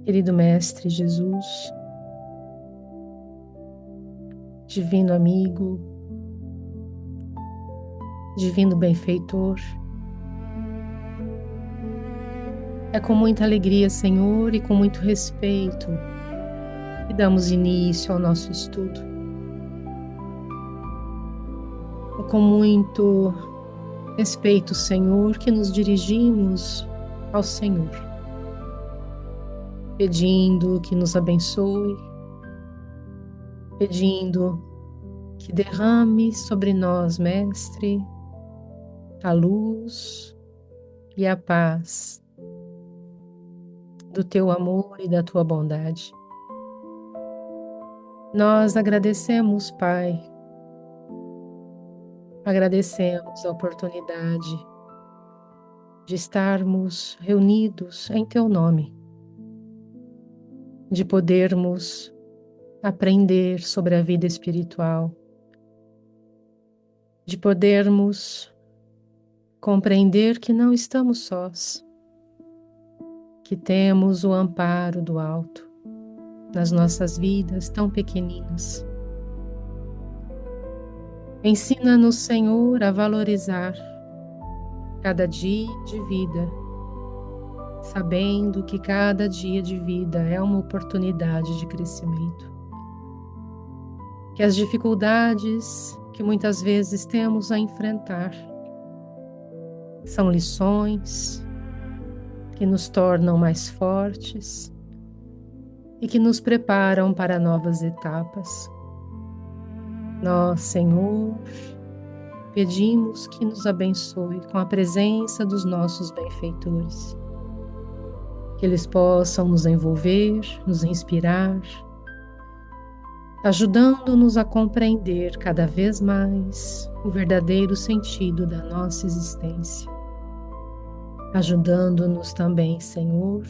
Querido Mestre Jesus, Divino Amigo, Divino Benfeitor, é com muita alegria, Senhor, e com muito respeito que damos início ao nosso estudo. É com muito respeito, Senhor, que nos dirigimos ao Senhor, pedindo que nos abençoe, pedindo que derrame sobre nós, Mestre, a luz e a paz do teu amor e da tua bondade. Nós agradecemos, Pai, agradecemos a oportunidade de estarmos reunidos em teu nome, de podermos aprender sobre a vida espiritual, de podermos compreender que não estamos sós, que temos o amparo do alto nas nossas vidas tão pequeninas. Ensina-nos, Senhor, a valorizar cada dia de vida, sabendo que cada dia de vida é uma oportunidade de crescimento. Que as dificuldades que muitas vezes temos a enfrentar são lições que nos tornam mais fortes e que nos preparam para novas etapas. Nós, Senhor, pedimos que nos abençoe com a presença dos nossos benfeitores, que eles possam nos envolver, nos inspirar, ajudando-nos a compreender cada vez mais o verdadeiro sentido da nossa existência, ajudando-nos também, Senhor,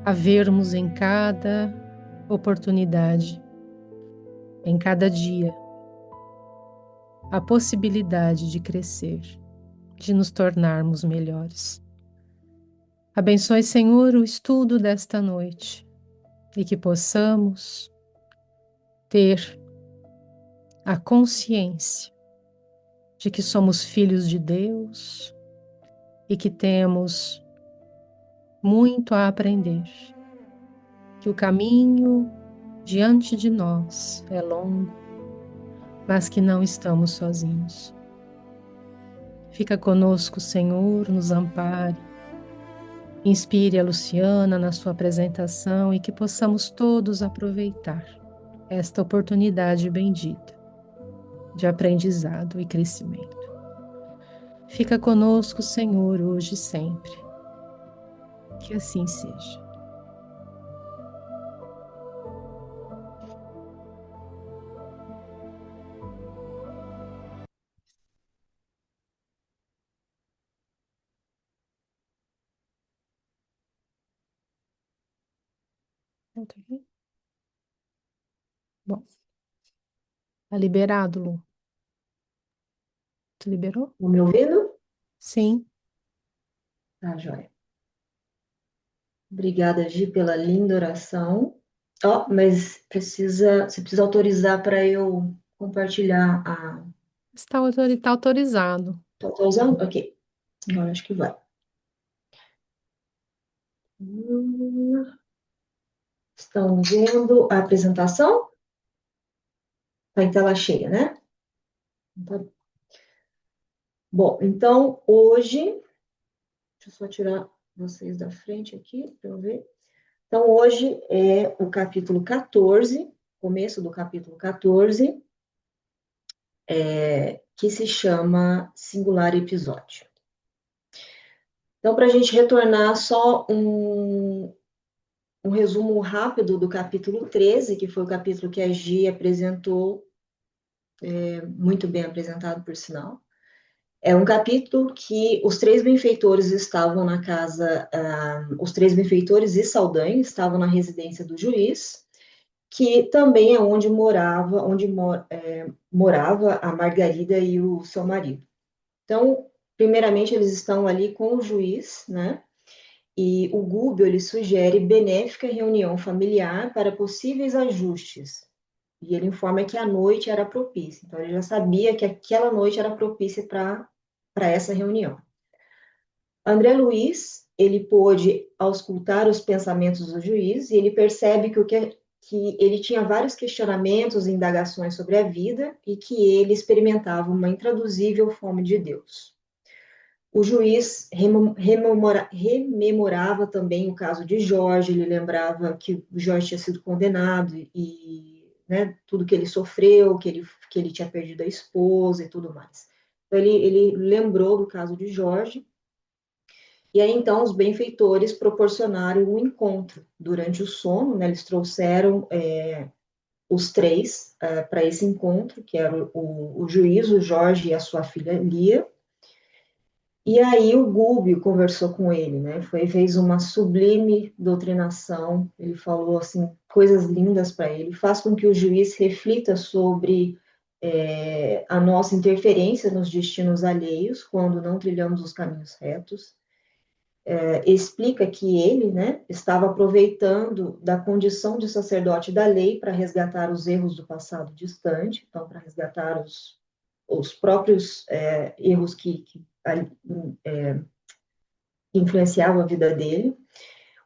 a vermos em cada oportunidade, em cada dia, a possibilidade de crescer, de nos tornarmos melhores. Abençoe, Senhor, o estudo desta noite e que possamos ter a consciência de que somos filhos de Deus e que temos muito a aprender, que o caminho diante de nós é longo, mas que não estamos sozinhos. Fica conosco, Senhor, nos ampare, inspire a Luciana na sua apresentação e que possamos todos aproveitar esta oportunidade bendita de aprendizado e crescimento. Fica conosco, Senhor, hoje e sempre. Que assim seja. Ok. Bom, tá liberado, Lu. Tu liberou? Tá me ouvindo? Sim. Tá, joia. Obrigada, Gi, pela linda oração. Ó, mas você precisa autorizar para eu compartilhar a. Tá autorizado. Tô usando? Ok. Agora acho que vai. Estão vendo a apresentação? Tá em tela cheia, né? Tá bom. Bom, então hoje. Deixa eu só tirar vocês da frente aqui para eu ver. Então, hoje é o capítulo 14, começo do capítulo 14, que se chama Singular Episódio. Então, para a gente retornar só um resumo rápido do capítulo 13, que foi o capítulo que a Gi apresentou, muito bem apresentado, por sinal. É um capítulo que os três benfeitores estavam na casa, os três benfeitores e Saldanha estavam na residência do juiz, que também é onde morava a Margarida e o seu marido. Então, primeiramente, eles estão ali com o juiz, né? E o Gúbio, ele sugere benéfica reunião familiar para possíveis ajustes. E ele informa que a noite era propícia. Então, ele já sabia que aquela noite era propícia para essa reunião. André Luiz, ele pôde auscultar os pensamentos do juiz e ele percebe que ele tinha vários questionamentos e indagações sobre a vida e que ele experimentava uma intraduzível fome de Deus. O juiz rememorava também o caso de Jorge, ele lembrava que o Jorge tinha sido condenado e, né, tudo que ele sofreu, que ele tinha perdido a esposa e tudo mais. Então, ele lembrou do caso de Jorge, e aí então os benfeitores proporcionaram um encontro durante o sono, né, eles trouxeram os três para esse encontro, que era o juiz, o Jorge e a sua filha Lia. E aí o Gúbio conversou com ele, né? Fez uma sublime doutrinação. Ele falou assim coisas lindas para ele. Faz com que o juiz reflita sobre a nossa interferência nos destinos alheios quando não trilhamos os caminhos retos. Explica que ele, né, estava aproveitando da condição de sacerdote da lei para resgatar os erros do passado distante, então para resgatar os próprios erros que influenciavam a vida dele.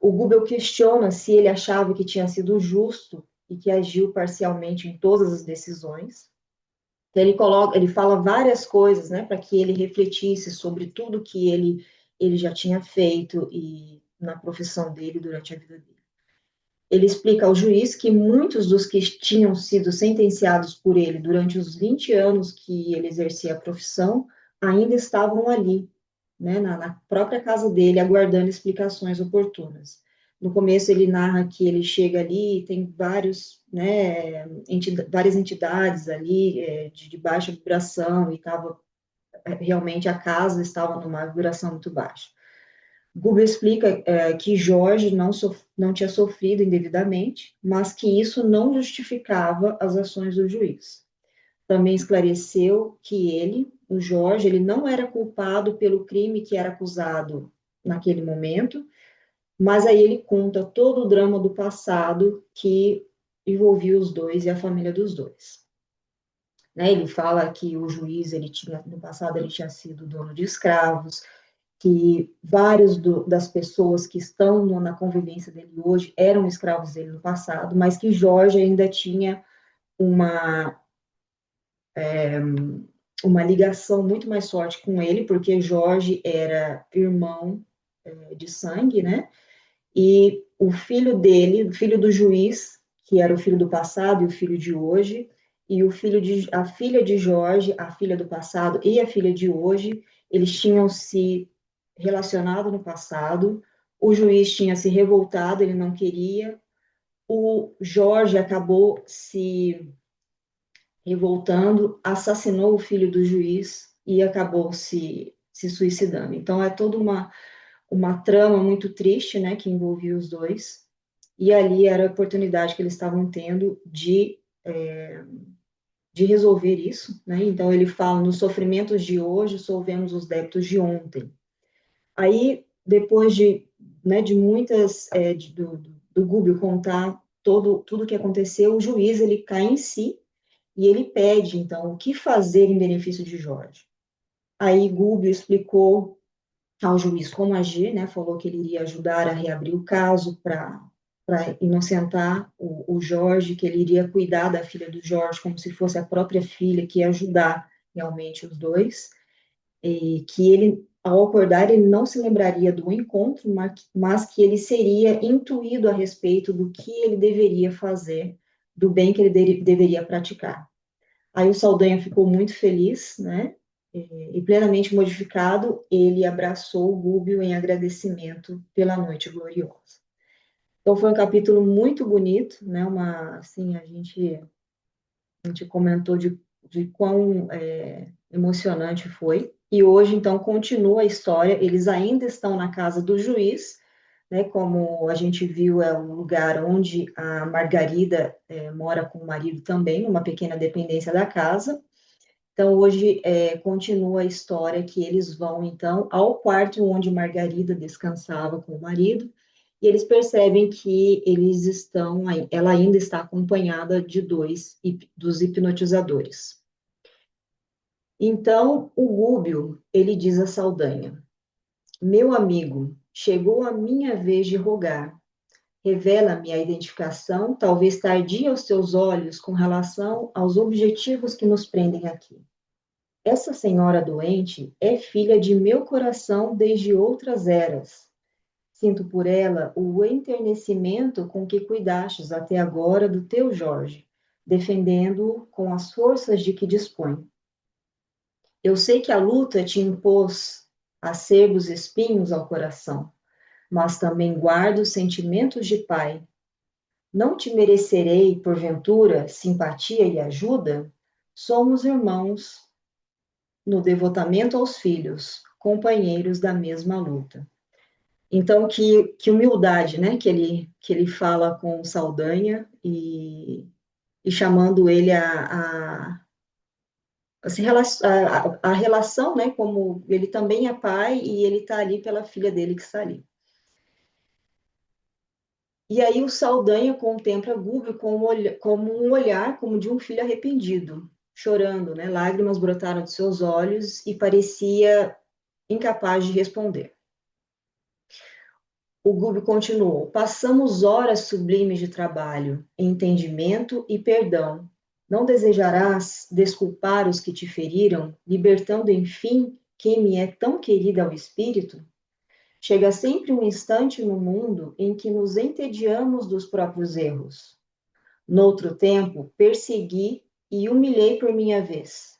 O Goebbels questiona se ele achava que tinha sido justo e que agiu parcialmente em todas as decisões. Então, ele fala várias coisas, né, para que ele refletisse sobre tudo que ele já tinha feito e na profissão dele durante a vida dele. Ele explica ao juiz que muitos dos que tinham sido sentenciados por ele durante os 20 anos que ele exercia a profissão ainda estavam ali, né, na própria casa dele, aguardando explicações oportunas. No começo ele narra que ele chega ali e tem né, várias entidades ali de baixa vibração e realmente a casa estava numa vibração muito baixa. Google explica que Jorge não tinha sofrido indevidamente, mas que isso não justificava as ações do juiz. Também esclareceu que ele, o Jorge, ele não era culpado pelo crime que era acusado naquele momento, mas aí ele conta todo o drama do passado que envolvia os dois e a família dos dois. Né? Ele fala que o juiz, no passado, ele tinha sido dono de escravos, que das pessoas que estão na convivência dele hoje eram escravos dele no passado, mas que Jorge ainda tinha uma, uma ligação muito mais forte com ele, porque Jorge era irmão de sangue, né? E o filho dele, o filho do juiz, que era o filho do passado e o filho de hoje, e a filha de Jorge, a filha do passado e a filha de hoje, eles tinham se relacionado no passado. O juiz tinha se revoltado, ele não queria. O Jorge acabou se revoltando, assassinou o filho do juiz e acabou se suicidando. Então é toda uma trama muito triste, né, que envolvia os dois. E ali era a oportunidade que eles estavam tendo de resolver isso, né? Então ele fala: nos sofrimentos de hoje solvemos os débitos de ontem. Aí depois né, de muitas do Gúbio contar tudo o que aconteceu, o juiz ele cai em si e ele pede então o que fazer em benefício de Jorge. Aí Gúbio explicou ao juiz como agir, né? Falou que ele iria ajudar a reabrir o caso para inocentar o Jorge, que ele iria cuidar da filha do Jorge como se fosse a própria filha, que ia ajudar realmente os dois, e que ele, ao acordar, ele não se lembraria do encontro, mas que ele seria intuído a respeito do que ele deveria fazer, do bem que ele deveria praticar. Aí o Saldanha ficou muito feliz, né? E plenamente modificado, ele abraçou o Gúbio em agradecimento pela noite gloriosa. Então foi um capítulo muito bonito, né? Assim, a gente comentou de quão emocionante foi. E hoje, então, continua a história. Eles ainda estão na casa do juiz, né? Como a gente viu, é um lugar onde a Margarida mora com o marido também, numa pequena dependência da casa. Então, hoje continua a história que eles vão, então, ao quarto onde Margarida descansava com o marido, e eles percebem que ela ainda está acompanhada de dois dos hipnotizadores. Então, o Gúbio, ele diz a Saldanha: meu amigo, chegou a minha vez de rogar. Revela-me a identificação, talvez tardia aos teus olhos, com relação aos objetivos que nos prendem aqui. Essa senhora doente é filha de meu coração desde outras eras. Sinto por ela o enternecimento com que cuidastes até agora do teu Jorge, defendendo-o com as forças de que dispõe. Eu sei que a luta te impôs acervos espinhos ao coração, mas também guardo sentimentos de pai. Não te merecerei, porventura, simpatia e ajuda? Somos irmãos no devotamento aos filhos, companheiros da mesma luta. Então, que humildade, né, que ele fala com Saldanha e chamando ele a relação, né, como ele também é pai e ele está ali pela filha dele que está ali. E aí o Saldanha contempla Gúbio como um olhar como de um filho arrependido, chorando, né? Lágrimas brotaram de seus olhos e parecia incapaz de responder. O Gúbio continuou: passamos horas sublimes de trabalho, entendimento e perdão. Não desejarás desculpar os que te feriram, libertando, enfim, quem me é tão querida ao espírito? Chega sempre um instante no mundo em que nos entediamos dos próprios erros. Noutro tempo, persegui e humilhei por minha vez.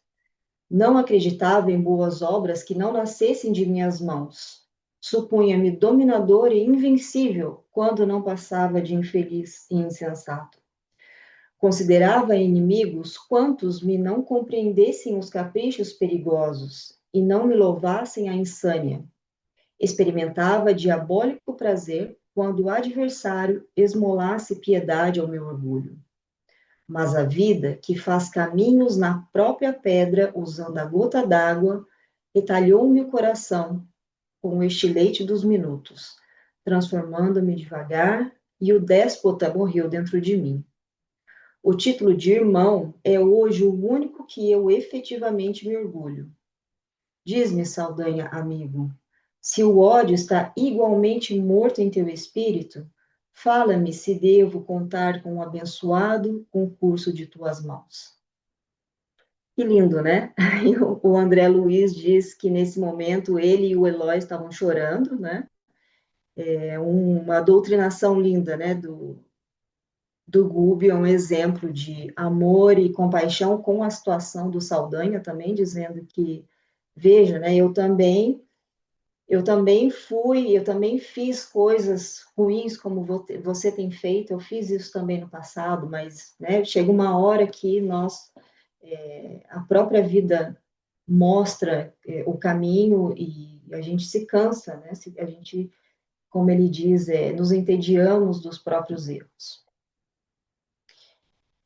Não acreditava em boas obras que não nascessem de minhas mãos. Supunha-me dominador e invencível quando não passava de infeliz e insensato. Considerava inimigos quantos me não compreendessem os caprichos perigosos e não me louvassem a insânia. Experimentava diabólico prazer quando o adversário esmolasse piedade ao meu orgulho. Mas a vida, que faz caminhos na própria pedra, usando a gota d'água, retalhou-me o coração com o estilete dos minutos, transformando-me devagar, e o déspota morreu dentro de mim. O título de irmão é hoje o único que eu efetivamente me orgulho. Diz-me, Saldanha, amigo, se o ódio está igualmente morto em teu espírito, fala-me se devo contar com o abençoado concurso de tuas mãos. Que lindo, né? O André Luiz diz que nesse momento ele e o Eloy estavam chorando, né? É uma doutrinação linda, né? Do Gubbio, é um exemplo de amor e compaixão com a situação do Saldanha também, dizendo que, veja, né? Eu também fiz coisas ruins como você tem feito, eu fiz isso também no passado, mas né, chega uma hora que a própria vida mostra o caminho e a gente se cansa, né? A gente, como ele diz, nos entediamos dos próprios erros.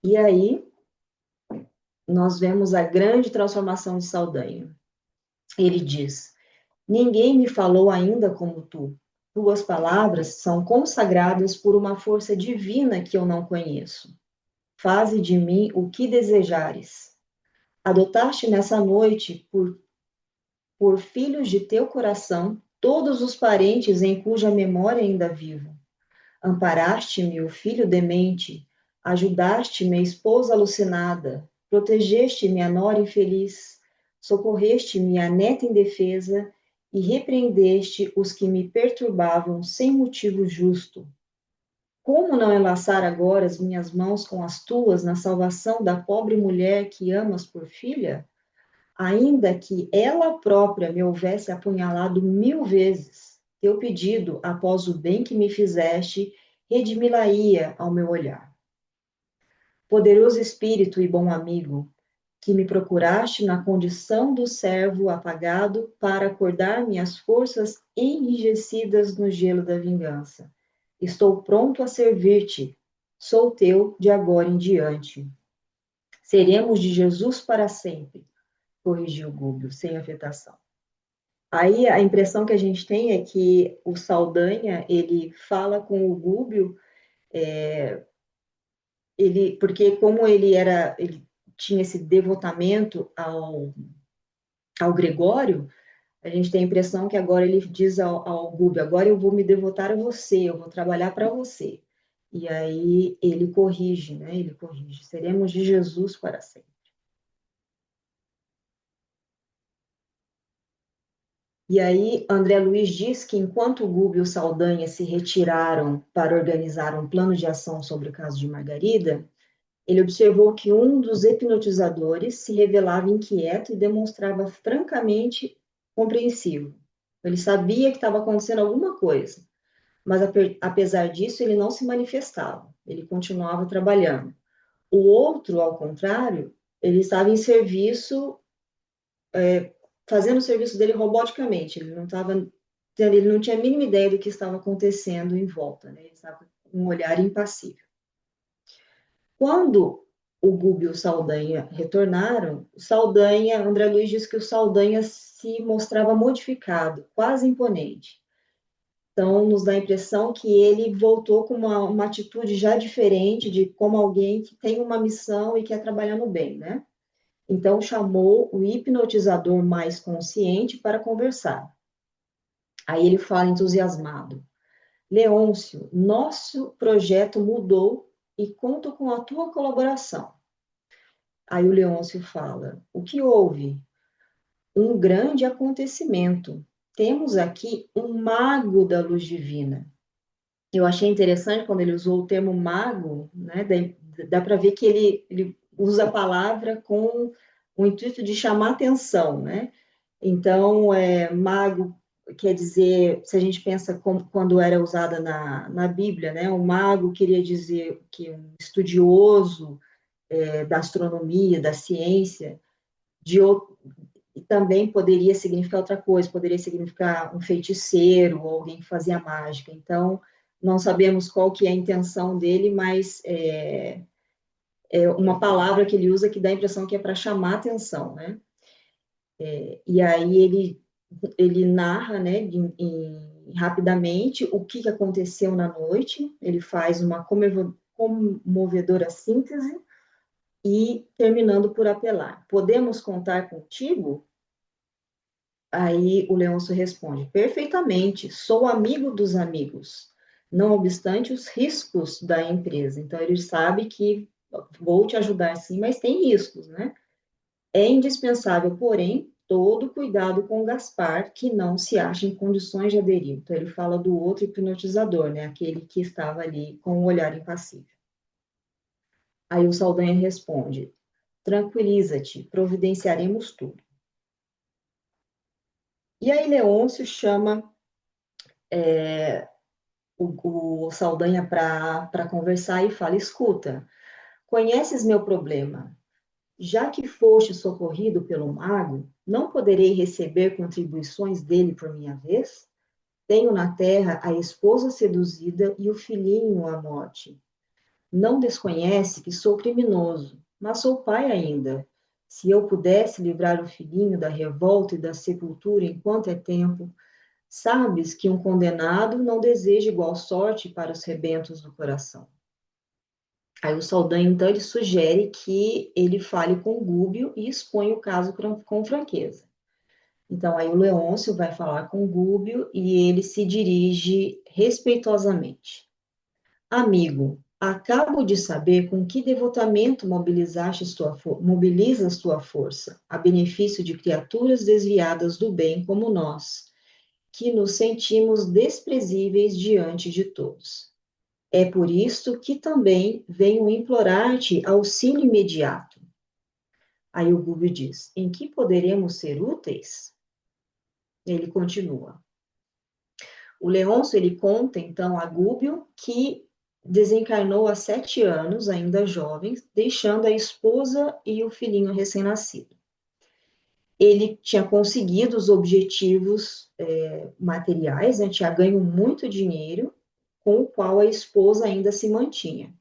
E aí nós vemos a grande transformação de Saldanha. Ele diz: ninguém me falou ainda como tu. Tuas palavras são consagradas por uma força divina que eu não conheço. Faze de mim o que desejares. Adotaste nessa noite, por filhos de teu coração, todos os parentes em cuja memória ainda vivo. Amparaste-me, o filho demente, ajudaste-me, a esposa alucinada, protegeste-me, a nora infeliz, socorreste-me, a neta indefesa, e repreendeste os que me perturbavam sem motivo justo. Como não enlaçar agora as minhas mãos com as tuas na salvação da pobre mulher que amas por filha? Ainda que ela própria me houvesse apunhalado 1000 vezes, teu pedido, após o bem que me fizeste, redimi-la-ia ao meu olhar. Poderoso Espírito e bom amigo, que me procuraste na condição do servo apagado para acordar minhas forças enrijecidas no gelo da vingança. Estou pronto a servir-te, sou teu de agora em diante. Seremos de Jesus para sempre. corrigiu o Gúbio, sem afetação. Aí a impressão que a gente tem é que o Saldanha, ele fala com o Gúbio, porque como ele tinha esse devotamento ao Gregório, a gente tem a impressão que agora ele diz ao Gúbio, agora eu vou me devotar a você, eu vou trabalhar para você. E aí ele corrige, né? Ele corrige. Seremos de Jesus para sempre. E aí André Luiz diz que enquanto o Gúbio e o Saldanha se retiraram para organizar um plano de ação sobre o caso de Margarida, ele observou que um dos hipnotizadores se revelava inquieto e demonstrava francamente compreensivo. Ele sabia que estava acontecendo alguma coisa, mas apesar disso, ele não se manifestava, ele continuava trabalhando. O outro, ao contrário, ele estava em serviço, fazendo o serviço dele roboticamente, ele não tinha a mínima ideia do que estava acontecendo em volta, né? Ele estava com um olhar impassível. Quando o Gubi e o Saldanha retornaram, André Luiz disse que o Saldanha se mostrava modificado, quase imponente. Então, nos dá a impressão que ele voltou com uma atitude já diferente de como alguém que tem uma missão e quer trabalhar no bem, né? Então, chamou o hipnotizador mais consciente para conversar. Aí ele fala entusiasmado: Leôncio, nosso projeto mudou e conto com a tua colaboração. Aí o Leôncio fala: o que houve? Um grande acontecimento. Temos aqui um mago da luz divina. Eu achei interessante quando ele usou o termo mago, né? Dá para ver que ele usa a palavra com o intuito de chamar atenção, né? Então, mago quer dizer, se a gente pensa quando era usada na Bíblia, né? O mago queria dizer que um estudioso da astronomia, da ciência, de outro, e também poderia significar outra coisa, poderia significar um feiticeiro ou alguém que fazia mágica. Então, não sabemos qual que é a intenção dele, mas é uma palavra que ele usa que dá a impressão que é para chamar atenção, né? E aí ele narra, né, rapidamente o que aconteceu na noite, ele faz uma comovedora síntese e terminando por apelar: podemos contar contigo? Aí o Leôncio responde: perfeitamente, sou amigo dos amigos, não obstante os riscos da empresa. Então ele sabe que vou te ajudar sim, mas tem riscos, né? É indispensável, porém, todo cuidado com o Gaspar, que não se acha em condições de aderir. Então ele fala do outro hipnotizador, né? Aquele que estava ali com o olhar impassível. Aí o Saldanha responde: tranquiliza-te, providenciaremos tudo. E aí Leôncio chama o Saldanha para conversar e fala: escuta, conheces meu problema? Já que foste socorrido pelo mago, não poderei receber contribuições dele por minha vez? Tenho na terra a esposa seduzida e o filhinho à morte. Não desconhece que sou criminoso, mas sou pai ainda. Se eu pudesse livrar o filhinho da revolta e da sepultura enquanto é tempo, sabes que um condenado não deseja igual sorte para os rebentos do coração. Aí o Saldanha, então, ele sugere que ele fale com o Gúbio e expõe o caso com franqueza. Então, aí o Leôncio vai falar com o Gúbio e ele se dirige respeitosamente. Amigo, acabo de saber com que devotamento mobilizas tua força, a benefício de criaturas desviadas do bem como nós, que nos sentimos desprezíveis diante de todos. É por isso que também venho implorar-te auxílio imediato. Aí o Gúbio diz: em que poderemos ser úteis? Ele continua. O Leôncio, ele conta, então, a Gúbio que desencarnou há 7 anos, ainda jovem, deixando a esposa e o filhinho recém-nascido. Ele tinha conseguido os objetivos materiais, né? Tinha ganho muito dinheiro, com o qual a esposa ainda se mantinha.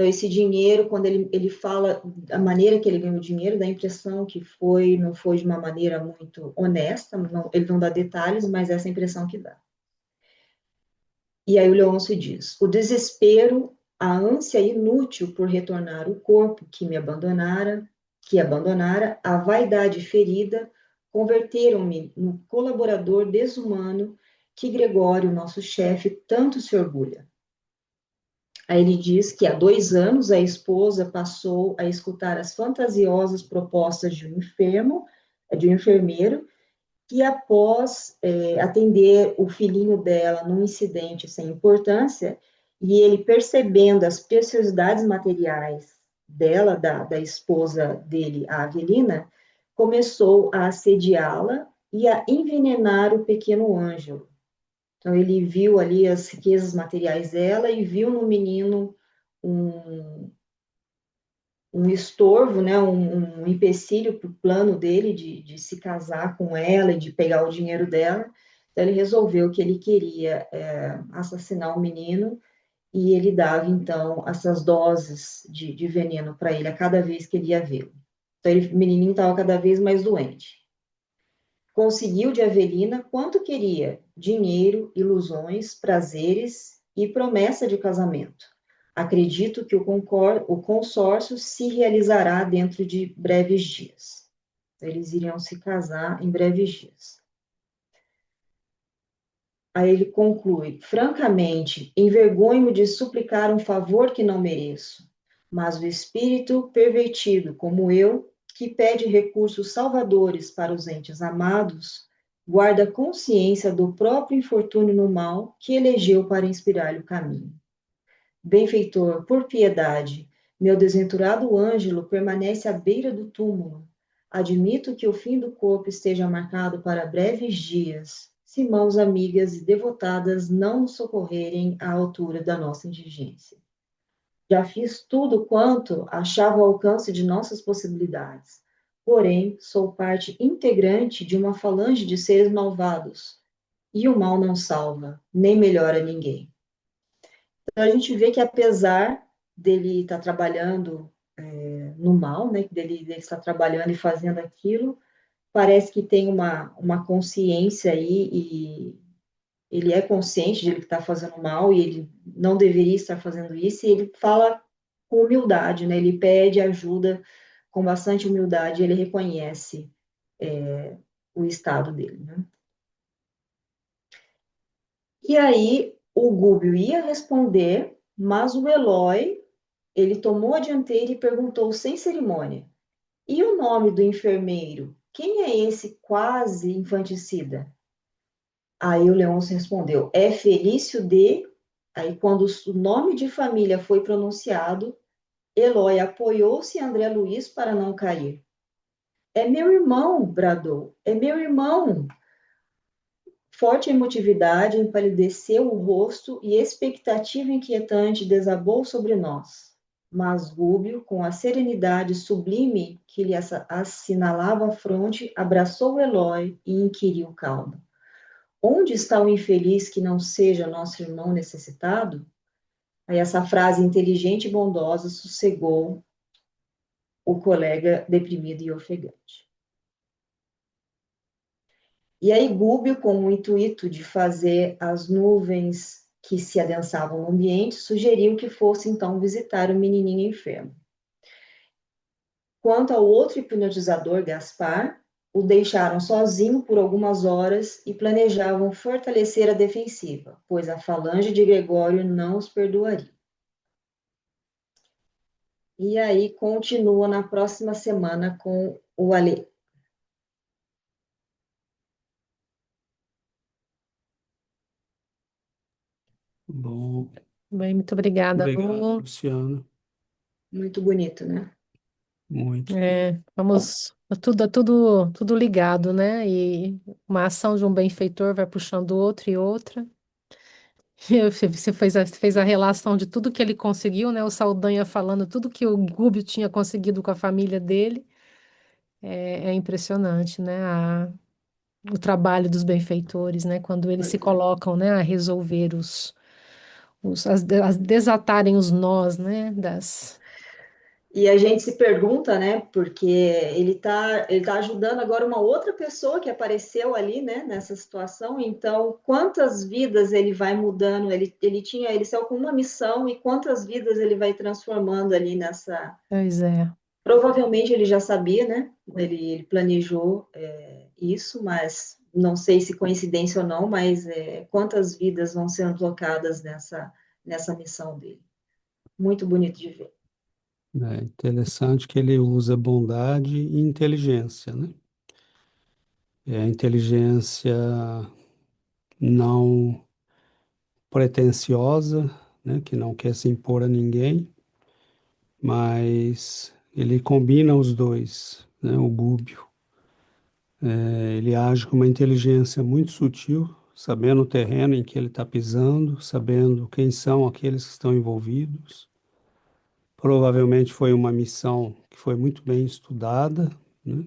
Então, esse dinheiro, quando ele fala a maneira que ele ganhou o dinheiro, dá a impressão que foi, não foi de uma maneira muito honesta, ele não dá detalhes, mas essa é a impressão que dá. E aí o Leôncio diz: o desespero, a ânsia inútil por retornar o corpo que abandonara, a vaidade ferida, converteram-me no colaborador desumano que Gregório, nosso chefe, tanto se orgulha. Aí ele diz que há 2 anos a esposa passou a escutar as fantasiosas propostas de um enfermeiro, que após atender o filhinho dela num incidente sem importância, e ele percebendo as preciosidades materiais dela, da esposa dele, a Avelina, começou a assediá-la e a envenenar o pequeno Ângelo. Então, ele viu ali as riquezas materiais dela e viu no menino um, um estorvo, né, um empecilho para o plano dele de se casar com ela e de pegar o dinheiro dela. Então, ele resolveu que ele queria assassinar o menino e ele dava, então, essas doses de veneno para ele a cada vez que ele ia vê-lo. Então, o menininho estava cada vez mais doente. Conseguiu de Avelina quanto queria: dinheiro, ilusões, prazeres e promessa de casamento. Acredito que o consórcio se realizará dentro de breves dias. Eles iriam se casar em breves dias. Aí ele conclui: francamente, envergonho-me de suplicar um favor que não mereço, mas o espírito pervertido, como eu, que pede recursos salvadores para os entes amados, guarda consciência do próprio infortúnio no mal que elegeu para inspirar-lhe o caminho. Benfeitor, por piedade, meu desventurado Ângelo permanece à beira do túmulo. Admito que o fim do corpo esteja marcado para breves dias, se mãos amigas e devotadas não nos socorrerem à altura da nossa indigência. Já fiz tudo quanto achava ao alcance de nossas possibilidades. Porém, sou parte integrante de uma falange de seres malvados, e o mal não salva, nem melhora ninguém. Então, a gente vê que apesar dele estar trabalhando no mal, né, dele estar trabalhando e fazendo aquilo, parece que tem uma consciência aí, e ele é consciente de ele que está fazendo mal, e ele não deveria estar fazendo isso, e ele fala com humildade, né, ele pede ajuda com bastante humildade, ele reconhece o estado dele, né. E aí, o Gúbio ia responder, mas o Eloy, ele tomou a dianteira e perguntou sem cerimônia: e o nome do enfermeiro? Quem é esse quase infanticida? Aí o Leôncio respondeu: é Felício de. Aí, quando o nome de família foi pronunciado, Eloy apoiou-se em André Luiz para não cair. É meu irmão, bradou. É meu irmão. Forte emotividade empalideceu o rosto e expectativa inquietante desabou sobre nós. Mas Gúbio, com a serenidade sublime que lhe assinalava a fronte, abraçou Eloy e inquiriu calmo: onde está o infeliz que não seja nosso irmão necessitado? Aí essa frase inteligente e bondosa sossegou o colega deprimido e ofegante. E aí Gúbio, com o intuito de fazer as nuvens que se adensavam no ambiente, sugeriu que fosse então visitar o menininho enfermo. Quanto ao outro hipnotizador, Gaspar, o deixaram sozinho por algumas horas e planejavam fortalecer a defensiva, pois a falange de Gregório não os perdoaria. E aí continua na próxima semana com o Alê. Bom, Bem, muito obrigada, obrigado, Lu. Luciano. Muito bonito, né? Muito. Vamos, tudo ligado, né? E uma ação de um benfeitor vai puxando outra e outra. Você fez a relação de tudo que ele conseguiu, né? O Saldanha falando tudo que o Gúbio tinha conseguido com a família dele. É impressionante, né? O trabalho dos benfeitores, né? Quando eles se colocam, né, a resolver desatarem os nós, né, das... E a gente se pergunta, né? Porque ele tá ajudando agora uma outra pessoa que apareceu ali, né? Nessa situação. Então, quantas vidas ele vai mudando? Ele saiu com uma missão e quantas vidas ele vai transformando ali nessa. Pois é, Provavelmente ele já sabia, né? Ele planejou isso, mas não sei se coincidência ou não, mas quantas vidas vão sendo tocadas nessa missão dele. Muito bonito de ver. É interessante que ele usa bondade e inteligência, né? É a inteligência não pretensiosa, né? Que não quer se impor a ninguém, mas ele combina os dois, né? O Gúbio. Ele age com uma inteligência muito sutil, sabendo o terreno em que ele está pisando, sabendo quem são aqueles que estão envolvidos. Provavelmente foi uma missão que foi muito bem estudada, né?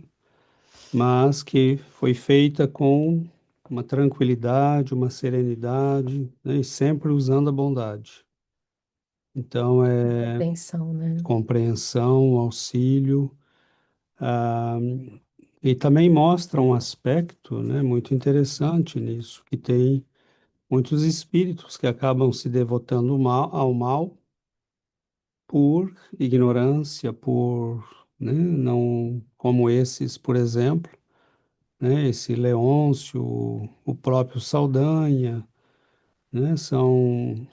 Mas que foi feita com uma tranquilidade, uma serenidade, né? E sempre usando a bondade. Então, é compreensão, né? compreensão, auxílio, ah, e também mostra um aspecto, né, muito interessante nisso, que tem muitos espíritos que acabam se devotando ao mal por ignorância, por, né, não, como esses, por exemplo, né, esse Leôncio, o próprio Saldanha, né, são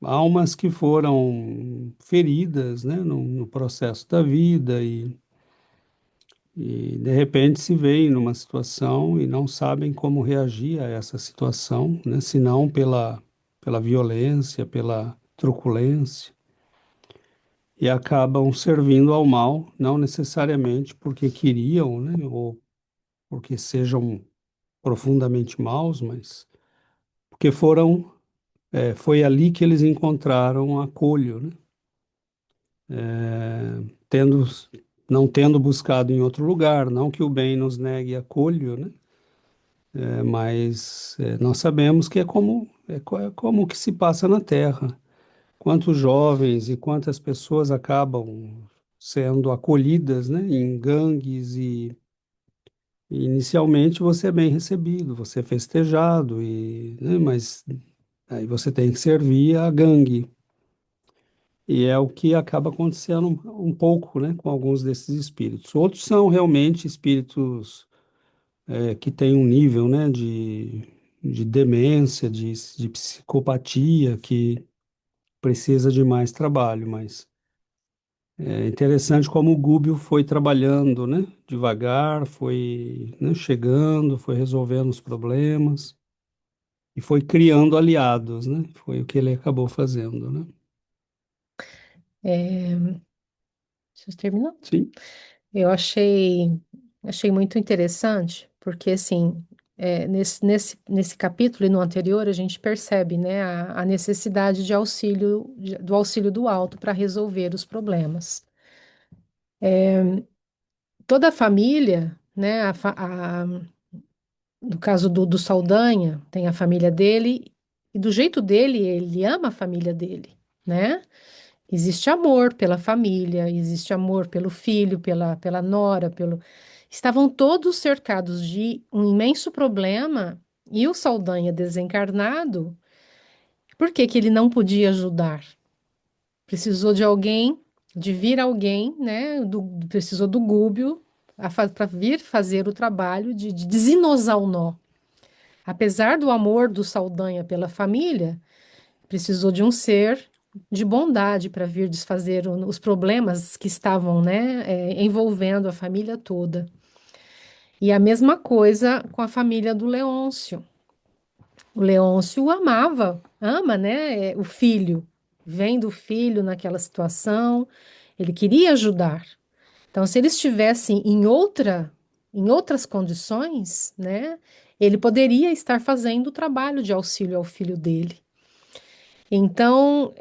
almas que foram feridas, né, no processo da vida e de repente se veem numa situação e não sabem como reagir a essa situação, né, senão pela violência, pela truculência. E acabam servindo ao mal, não necessariamente porque queriam, né, ou porque sejam profundamente maus, mas porque foi ali que eles encontraram acolho, né? Tendo, não tendo buscado em outro lugar, não que o bem nos negue acolho, né? Mas nós sabemos que é como o que se passa na Terra. Quantos jovens e quantas pessoas acabam sendo acolhidas, né, em gangues e inicialmente você é bem recebido, você é festejado né, mas aí você tem que servir a gangue. E é o que acaba acontecendo um pouco, né, com alguns desses espíritos. Outros são realmente espíritos que têm um nível, né, de demência, de psicopatia, que precisa de mais trabalho, mas é interessante como o Gúbio foi trabalhando, né, devagar, foi, né, chegando, foi resolvendo os problemas e foi criando aliados, né? Foi o que ele acabou fazendo, né? É, você terminou? Sim, Eu achei muito interessante, porque assim, nesse capítulo e no anterior a gente percebe, né, a necessidade de auxílio, do auxílio do alto para resolver os problemas. Toda a família, né, no caso do Saldanha, tem a família dele, e do jeito dele, ele ama a família dele, né? Existe amor pela família, existe amor pelo filho, pela nora, pelo... Estavam todos cercados de um imenso problema e o Saldanha desencarnado, por que que ele não podia ajudar? Precisou de alguém, de vir alguém, né? Precisou do Gúbio para vir fazer o trabalho de desenosar o nó. Apesar do amor do Saldanha pela família, precisou de um ser de bondade para vir desfazer os problemas que estavam, né, envolvendo a família toda. E a mesma coisa com a família do Leôncio. O Leôncio ama, né, o filho. Vendo o filho naquela situação, ele queria ajudar. Então, se ele estivesse em outras condições, né, ele poderia estar fazendo o trabalho de auxílio ao filho dele. Então,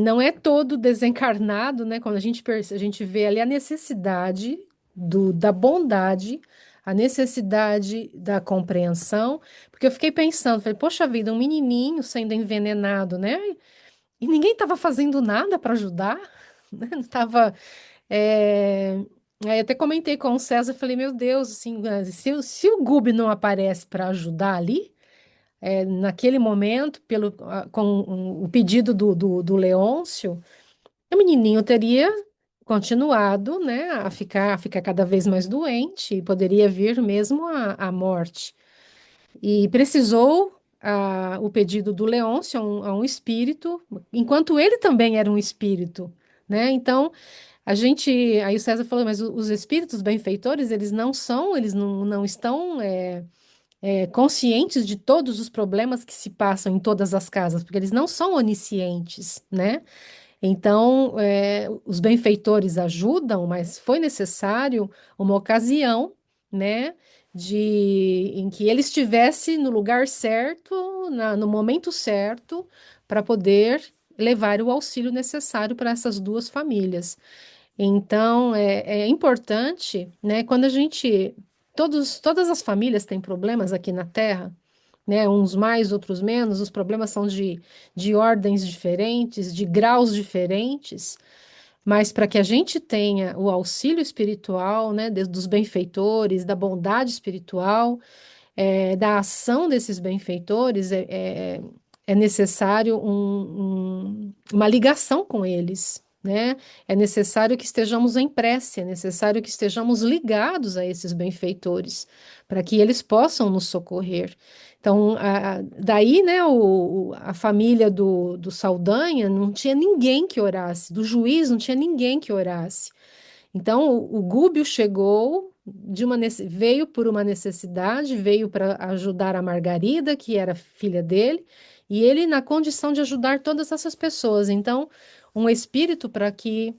não é todo desencarnado, né? Quando a gente vê ali a necessidade da bondade, a necessidade da compreensão, porque eu fiquei pensando, falei, poxa vida, um menininho sendo envenenado, né? E ninguém estava fazendo nada para ajudar, né? Não estava. Aí até comentei com o César, falei, meu Deus, assim, se o Gube não aparece para ajudar ali, naquele momento, com o pedido do Leôncio, o menininho teria continuado, né, a ficar cada vez mais doente e poderia vir mesmo a morte. E precisou o pedido do Leôncio a um espírito, enquanto ele também era um espírito, né? Então, aí o César falou, mas os espíritos benfeitores, eles não estão conscientes de todos os problemas que se passam em todas as casas, porque eles não são oniscientes, né? Então, os benfeitores ajudam, mas foi necessário uma ocasião, né, em que ele estivesse no lugar certo, no momento certo, para poder levar o auxílio necessário para essas duas famílias. Então, é importante, né, quando todas as famílias têm problemas aqui na Terra, né, uns mais, outros menos, os problemas são de ordens diferentes, de graus diferentes, mas para que a gente tenha o auxílio espiritual, né, dos benfeitores, da bondade espiritual, da ação desses benfeitores, é necessário uma ligação com eles, né? É necessário que estejamos em prece, é necessário que estejamos ligados a esses benfeitores, para que eles possam nos socorrer. Então, daí, né, a família do Saldanha não tinha ninguém que orasse, do juiz não tinha ninguém que orasse. Então, o Gúbio chegou veio por uma necessidade, veio para ajudar a Margarida, que era filha dele, e ele na condição de ajudar todas essas pessoas. Então, um espírito para que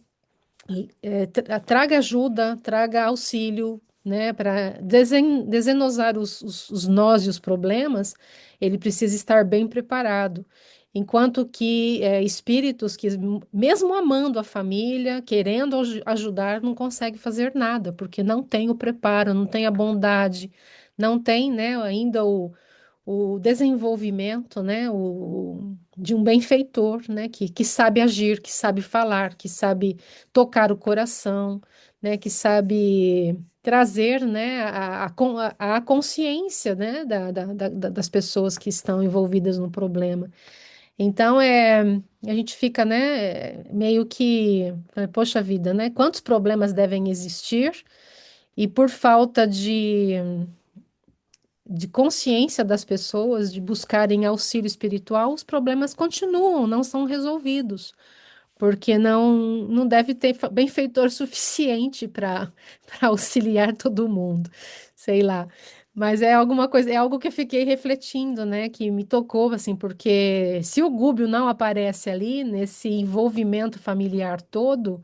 traga ajuda, traga auxílio, né, para desenosar os nós e os problemas, ele precisa estar bem preparado. Enquanto que espíritos que, mesmo amando a família, querendo ajudar, não conseguem fazer nada, porque não tem o preparo, não tem a bondade, não tem, né, ainda o desenvolvimento, né, de um benfeitor, né, que sabe agir, que sabe falar, que sabe tocar o coração, né, que sabe trazer, né, a consciência, né, das pessoas que estão envolvidas no problema. Então, a gente fica, né, meio que, poxa vida, né, quantos problemas devem existir e por falta de consciência das pessoas, de buscarem auxílio espiritual, os problemas continuam, não são resolvidos, porque não deve ter benfeitor suficiente para para auxiliar todo mundo, sei lá. Mas é alguma coisa, é algo que eu fiquei refletindo, né, que me tocou, assim, porque se o Gúbio não aparece ali, nesse envolvimento familiar todo,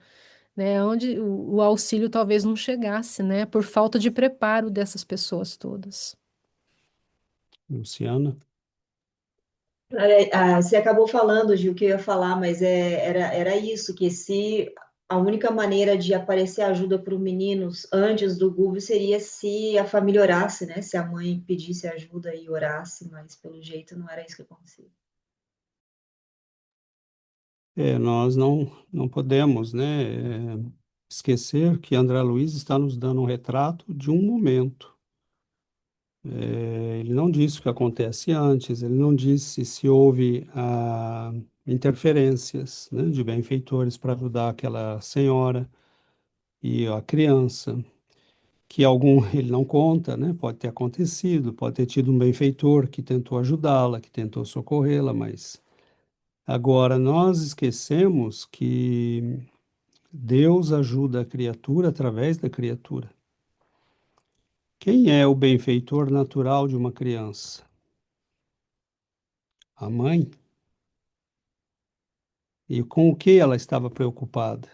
né, onde o auxílio talvez não chegasse, né, por falta de preparo dessas pessoas todas. Luciana? Você acabou falando, Gil, que eu ia falar, mas era isso, que se a única maneira de aparecer ajuda para os meninos antes do Google seria se a família orasse, né? Se a mãe pedisse ajuda e orasse, mas pelo jeito não era isso que acontecia. Nós não podemos, né, esquecer que André Luiz está nos dando um retrato de um momento. Ele não disse o que acontece antes, ele não disse se houve interferências, né, de benfeitores para ajudar aquela senhora e a criança, que algum ele não conta, né, pode ter acontecido, pode ter tido um benfeitor que tentou ajudá-la, que tentou socorrê-la, mas agora nós esquecemos que Deus ajuda a criatura através da criatura. Quem é o benfeitor natural de uma criança? A mãe. E com o que ela estava preocupada?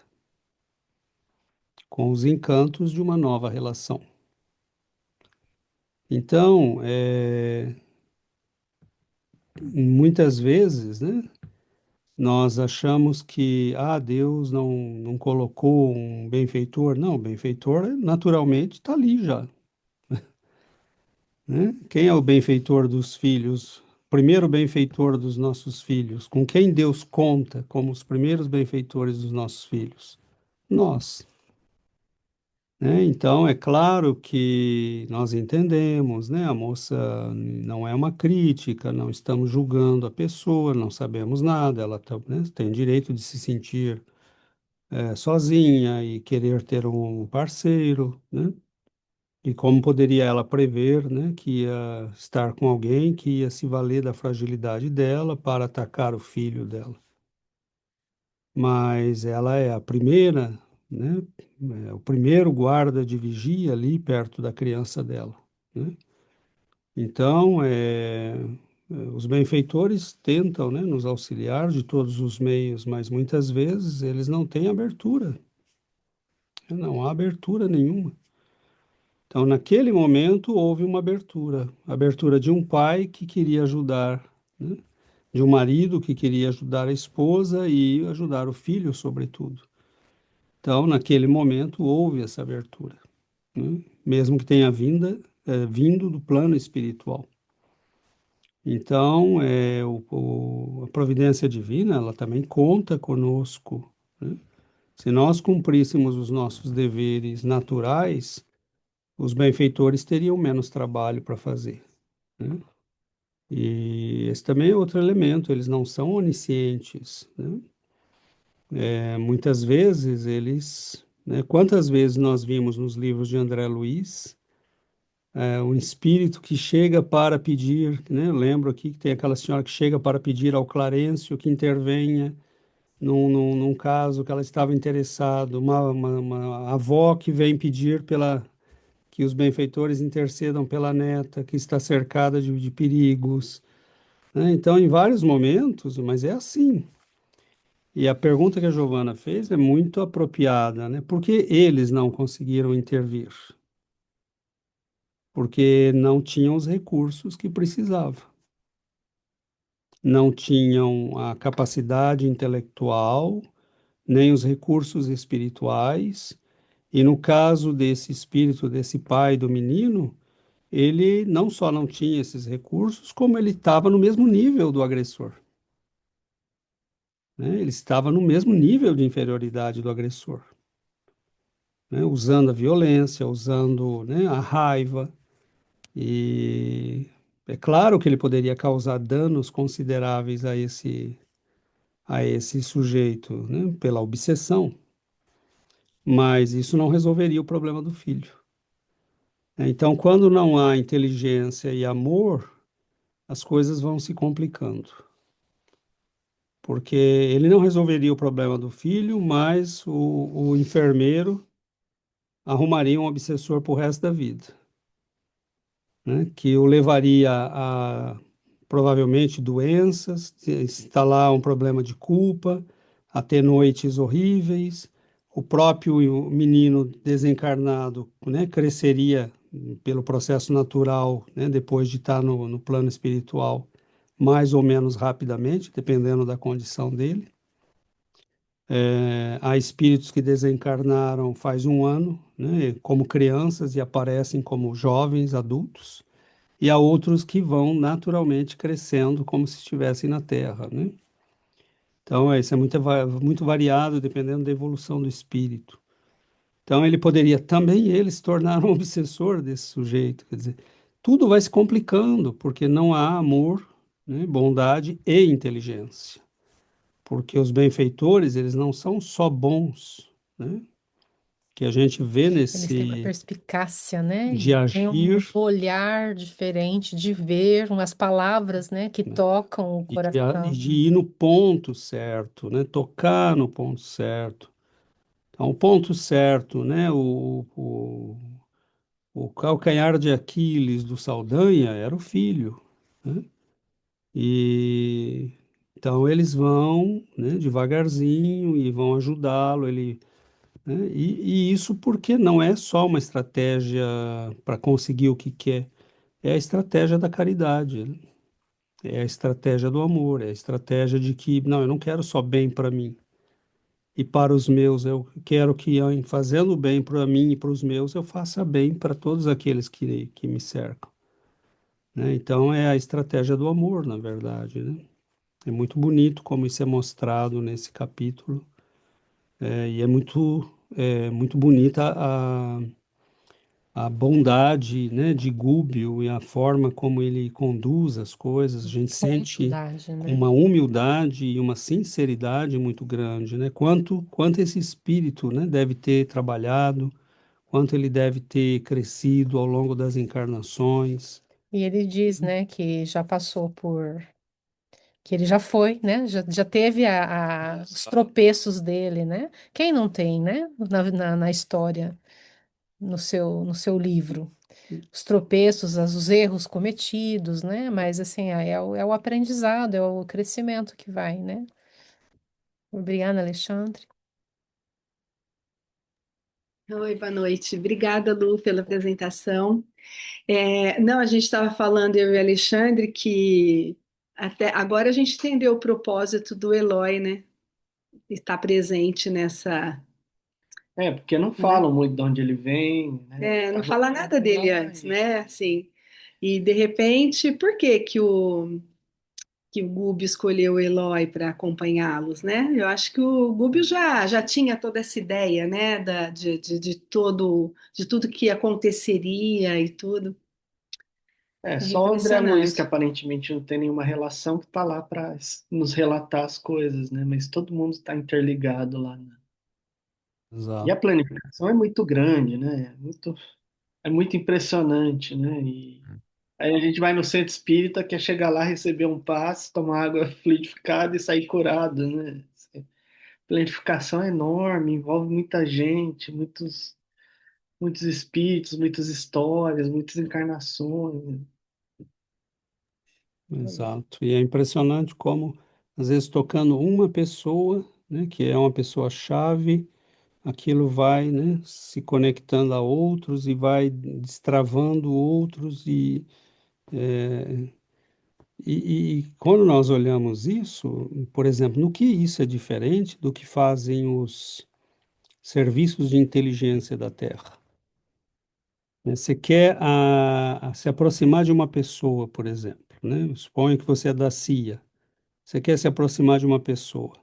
Com os encantos de uma nova relação. Então, muitas vezes, né, nós achamos que Deus não colocou um benfeitor. Não, o benfeitor naturalmente está ali já. né? Quem é o benfeitor dos filhos? Primeiro benfeitor dos nossos filhos? Com quem Deus conta como os primeiros benfeitores dos nossos filhos? Nós, né? Então, é claro que nós entendemos, né? A moça não é uma crítica, não estamos julgando a pessoa, não sabemos nada, ela né, tem direito de se sentir sozinha e querer ter um parceiro, né? E como poderia ela prever, né, que ia estar com alguém que ia se valer da fragilidade dela para atacar o filho dela? Mas ela é a primeira, né, é o primeiro guarda de vigia ali perto da criança dela, né? Então, os benfeitores tentam, né, nos auxiliar de todos os meios, mas muitas vezes eles não têm abertura, né, não há abertura nenhuma. Então, naquele momento, houve uma abertura, abertura de um pai que queria ajudar, né? De um marido que queria ajudar a esposa e ajudar o filho, sobretudo. Então, naquele momento, houve essa abertura, né? Mesmo que tenha vindo do plano espiritual. Então, a providência divina, ela também conta conosco, né? Se nós cumpríssemos os nossos deveres naturais, os benfeitores teriam menos trabalho para fazer, né? E esse também é outro elemento, eles não são oniscientes, né? Muitas vezes eles, né, quantas vezes nós vimos nos livros de André Luiz, um espírito que chega para pedir, né? Eu lembro aqui que tem aquela senhora que chega para pedir ao Clarencio que intervenha num caso que ela estava interessada, uma avó que vem pedir que os benfeitores intercedam pela neta que está cercada de perigos, né? Então, em vários momentos, mas é assim. E a pergunta que a Giovana fez é muito apropriada, né? Por que eles não conseguiram intervir? Porque não tinham os recursos que precisavam. Não tinham a capacidade intelectual, nem os recursos espirituais. E no caso desse espírito, desse pai do menino, ele não só não tinha esses recursos, como ele estava no mesmo nível do agressor, né? Ele estava no mesmo nível de inferioridade do agressor, né? Usando a violência, usando, né, a raiva. E é claro que ele poderia causar danos consideráveis a esse sujeito, né, pela obsessão, mas isso não resolveria o problema do filho. Então, quando não há inteligência e amor, as coisas vão se complicando, porque ele não resolveria o problema do filho, mas o enfermeiro arrumaria um obsessor para o resto da vida, né? Que o levaria a provavelmente doenças, instalar um problema de culpa, a ter noites horríveis. O próprio menino desencarnado, né, cresceria pelo processo natural, né, depois de estar no plano espiritual, mais ou menos rapidamente, dependendo da condição dele. Há espíritos que desencarnaram faz um ano, né, como crianças e aparecem como jovens, adultos, e há outros que vão naturalmente crescendo como se estivessem na Terra, né? Então, isso é muito variado dependendo da evolução do espírito. Então, ele poderia também ele se tornar um obsessor desse sujeito, quer dizer, tudo vai se complicando porque não há amor, né, bondade e inteligência. Porque os benfeitores, eles não são só bons, né? Que a gente vê Eles têm uma nesse perspicácia, né? de E têm um agir, olhar diferente de ver, umas palavras, né, que né? tocam o E coração. de ir no ponto certo, né? Tocar no ponto certo. Então, o ponto certo, né? O calcanhar de Aquiles do Saldanha era o filho, né? E então eles vão, né, devagarzinho e vão ajudá-lo. Né? E isso porque não é só uma estratégia para conseguir o que quer, é a estratégia da caridade, né? É a estratégia do amor, é a estratégia de que, não, eu não quero só bem para mim e para os meus, eu quero que, em fazendo bem para mim e para os meus, eu faça bem para todos aqueles que me cercam. né? Então é a estratégia do amor, na verdade, né? É muito bonito como isso é mostrado nesse capítulo, e é muito bonita a bondade, né, de Gúbio e a forma como ele conduz as coisas. A gente sente Humildade, né? uma humildade e uma sinceridade muito grande, né? Quanto esse espírito, né, deve ter trabalhado, quanto ele deve ter crescido ao longo das encarnações. E ele diz, né, que já passou por, que ele já foi, né, já teve os tropeços dele, né? Quem não tem, né, na história, no seu livro, os tropeços, os erros cometidos, né? Mas assim, é o aprendizado, é o crescimento que vai, né? Obrigada, Alexandre. Oi, boa noite. Obrigada, Lu, pela apresentação. Não, a gente estava falando, eu e o Alexandre, que até agora a gente entendeu o propósito do Eloy, né? Estar presente nessa. Porque não Né? falam muito de onde ele vem, né? Não Acaba fala que nada não dele dá antes, isso. né? Assim, e de repente, por que que o Gúbio escolheu o Eloy para acompanhá-los, né? Eu acho que o Gúbio já tinha toda essa ideia, né? De tudo que aconteceria e tudo. É É só o André Luiz, que impressionante. aparentemente não tem nenhuma relação, que está lá para nos relatar as coisas, né? Mas todo mundo está interligado lá, né? E a Exato, planificação é muito grande, né? É muito impressionante, né? E aí a gente vai no centro espírita, quer chegar lá, receber um passe, tomar água fluidificada e sair curado, né? Planificação é enorme, envolve muita gente, muitos espíritos, muitas histórias, muitas encarnações. exato. E é impressionante como, às vezes, tocando uma pessoa, né, que é uma pessoa-chave, aquilo vai, né, se conectando a outros e vai destravando outros e quando nós olhamos isso, por exemplo, no que isso é diferente do que fazem os serviços de inteligência da Terra? Né? Você quer se aproximar de uma pessoa, por exemplo, né? Suponha que você é da CIA. Você quer se aproximar de uma pessoa.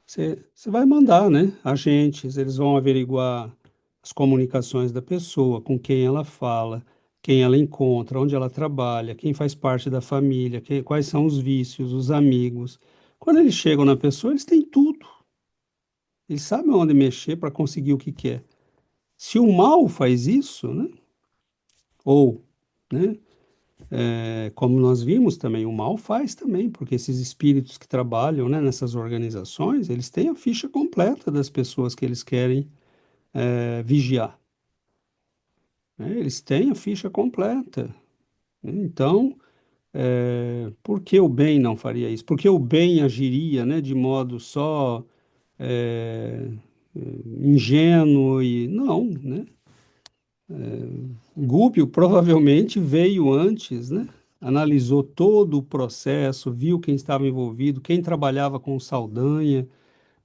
Você vai mandar, né? Agentes, eles vão averiguar as comunicações da pessoa, com quem ela fala, quem ela encontra, onde ela trabalha, quem faz parte da família, quais são os vícios, os amigos. Quando eles chegam na pessoa, eles têm tudo. Eles sabem onde mexer para conseguir o que quer. Se o mal faz isso, né? Ou, né? Como nós vimos também, o mal faz também, porque esses espíritos que trabalham, né, nessas organizações, eles têm a ficha completa das pessoas que eles querem vigiar, né? Eles têm a ficha completa, né? Então, por que o bem não faria isso? Por que o bem agiria, né, de modo só é, ingênuo e não, né? Gúpio provavelmente veio antes, né? Analisou todo o processo, viu quem estava envolvido, quem trabalhava com Saldanha,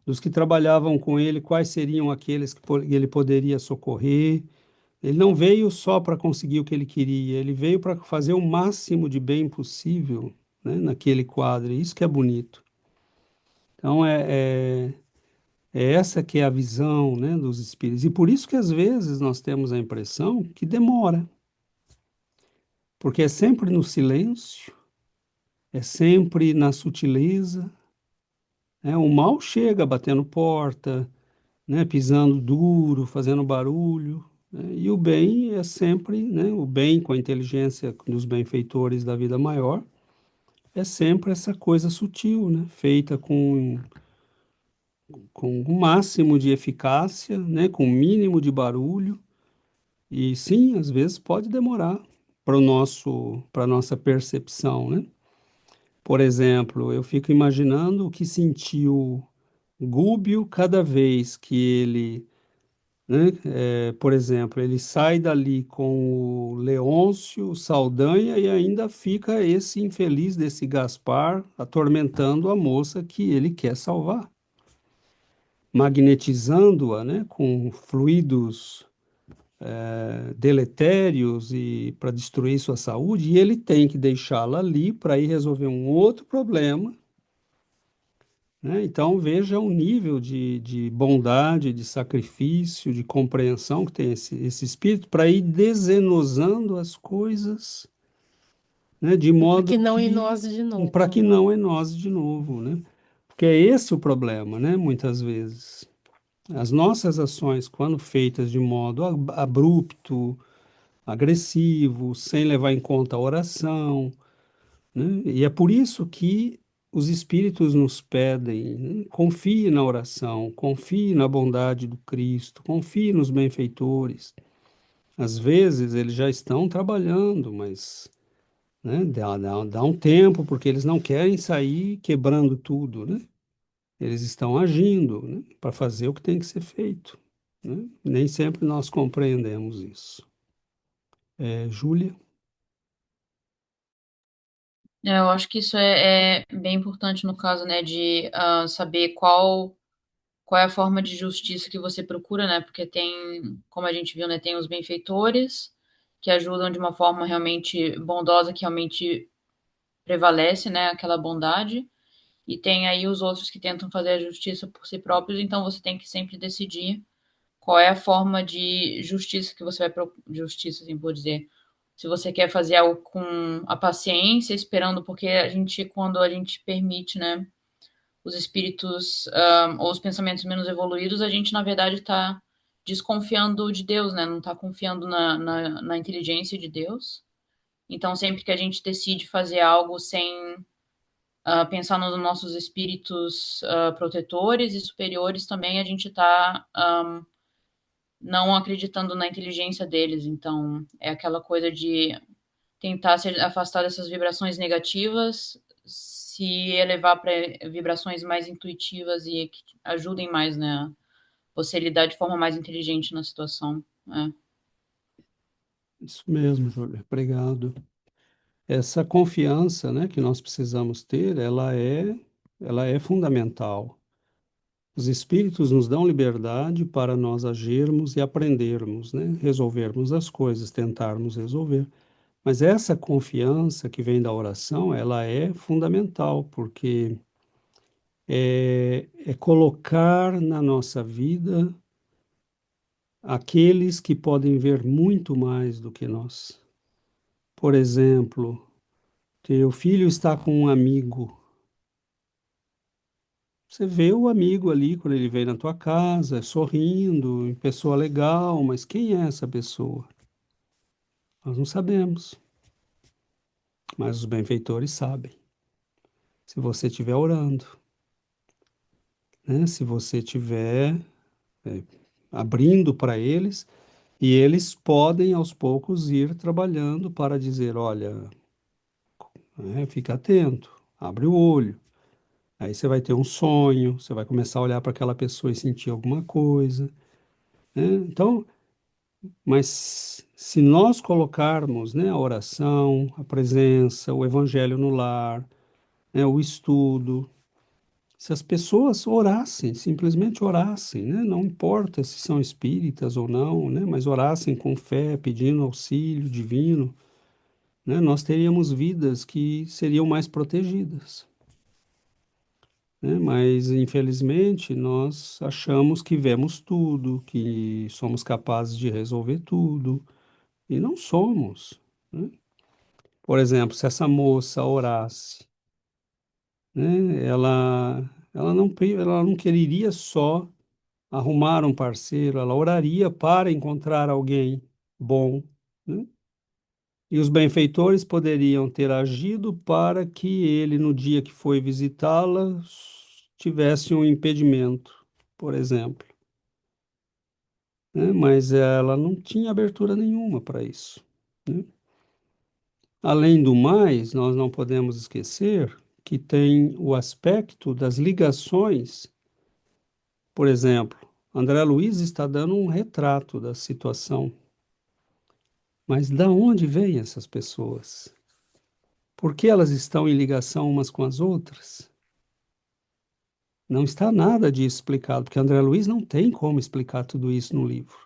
dos que trabalhavam com ele, quais seriam aqueles que ele poderia socorrer. Ele não veio só para conseguir o que ele queria, ele veio para fazer o máximo de bem possível, né, naquele quadro. Isso que é bonito. Então é essa que é a visão, né, dos espíritos. E por isso que às vezes nós temos a impressão que demora, porque é sempre no silêncio, é sempre na sutileza, né? O mal chega batendo porta, né? Pisando duro, fazendo barulho, né? E o bem é sempre, né? O bem com a inteligência dos benfeitores da vida maior é sempre essa coisa sutil, né? Feita com o máximo de eficácia, né? Com o mínimo de barulho. E sim, às vezes pode demorar para nossa percepção, né? Por exemplo, eu fico imaginando o que sentiu Gúbio cada vez que ele, né, por exemplo, ele sai dali com o Leôncio, o Saldanha e ainda fica esse infeliz desse Gaspar atormentando a moça que ele quer salvar, magnetizando-a, né, com fluidos deletérios e para destruir sua saúde, e ele tem que deixá-la ali para ir resolver um outro problema, né? Então veja o nível de bondade, de sacrifício, de compreensão que tem esse espírito para ir desenosando as coisas, né? De Para modo que não em que nós de para novo. que não é nós de novo, né? Porque é esse o problema, né? Muitas vezes. As nossas ações, quando feitas de modo abrupto, agressivo, sem levar em conta a oração, né? E é por isso que os espíritos nos pedem, né? Confie na oração, confie na bondade do Cristo, confie nos benfeitores. Às vezes eles já estão trabalhando, mas, né, dá um tempo, porque eles não querem sair quebrando tudo, né? Eles estão agindo, né, para fazer o que tem que ser feito, né? Nem sempre nós compreendemos isso. Júlia? Eu acho que isso é bem importante no caso, né, de saber qual é a forma de justiça que você procura, né? Porque tem, como a gente viu, né, tem os benfeitores que ajudam de uma forma realmente bondosa, que realmente prevalece, né, aquela bondade, e tem aí os outros que tentam fazer a justiça por si próprios, então você tem que sempre decidir qual é a forma de justiça que você vai justiça, assim por dizer. Se você quer fazer algo com a paciência, esperando, porque a gente, quando a gente permite, né, os espíritos ou os pensamentos menos evoluídos, a gente, na verdade, está desconfiando de Deus, né? Não está confiando na inteligência de Deus. Então, sempre que a gente decide fazer algo sem pensar nos nossos espíritos protetores e superiores, também a gente está não acreditando na inteligência deles. Então, é aquela coisa de tentar se afastar dessas vibrações negativas, se elevar para vibrações mais intuitivas e que ajudem mais, né? Você lidar de forma mais inteligente na situação. Né? Isso mesmo, Júlia. Obrigado. Essa confiança, né, que nós precisamos ter, ela é fundamental. Os espíritos nos dão liberdade para nós agirmos e aprendermos, né, resolvermos as coisas, tentarmos resolver. Mas essa confiança que vem da oração, ela é fundamental, porque é colocar na nossa vida aqueles que podem ver muito mais do que nós. Por exemplo, teu filho está com um amigo. Você vê o amigo ali quando ele vem na tua casa, sorrindo, pessoa legal, mas quem é essa pessoa? Nós não sabemos, mas os benfeitores sabem. Se você estiver orando, né? Se você estiver abrindo para eles, e eles podem aos poucos ir trabalhando para dizer, olha, né, fica atento, abre o olho. Aí você vai ter um sonho, você vai começar a olhar para aquela pessoa e sentir alguma coisa, né? Então, mas se nós colocarmos, né, a oração, a presença, o evangelho no lar, né, o estudo, se as pessoas orassem, simplesmente orassem, né, não importa se são espíritas ou não, né, mas orassem com fé, pedindo auxílio divino, né, nós teríamos vidas que seriam mais protegidas, né? Mas infelizmente nós achamos que vemos tudo, que somos capazes de resolver tudo, e não somos, né? Por exemplo, se essa moça orasse, né, ela não quereria só arrumar um parceiro, ela oraria para encontrar alguém bom, né? E os benfeitores poderiam ter agido para que ele, no dia que foi visitá-la, tivesse um impedimento, por exemplo, né? Mas ela não tinha abertura nenhuma para isso, né? Além do mais, nós não podemos esquecer que tem o aspecto das ligações. Por exemplo, André Luiz está dando um retrato da situação, mas da onde vêm essas pessoas? Por que elas estão em ligação umas com as outras? Não está nada disso explicado, porque André Luiz não tem como explicar tudo isso no livro.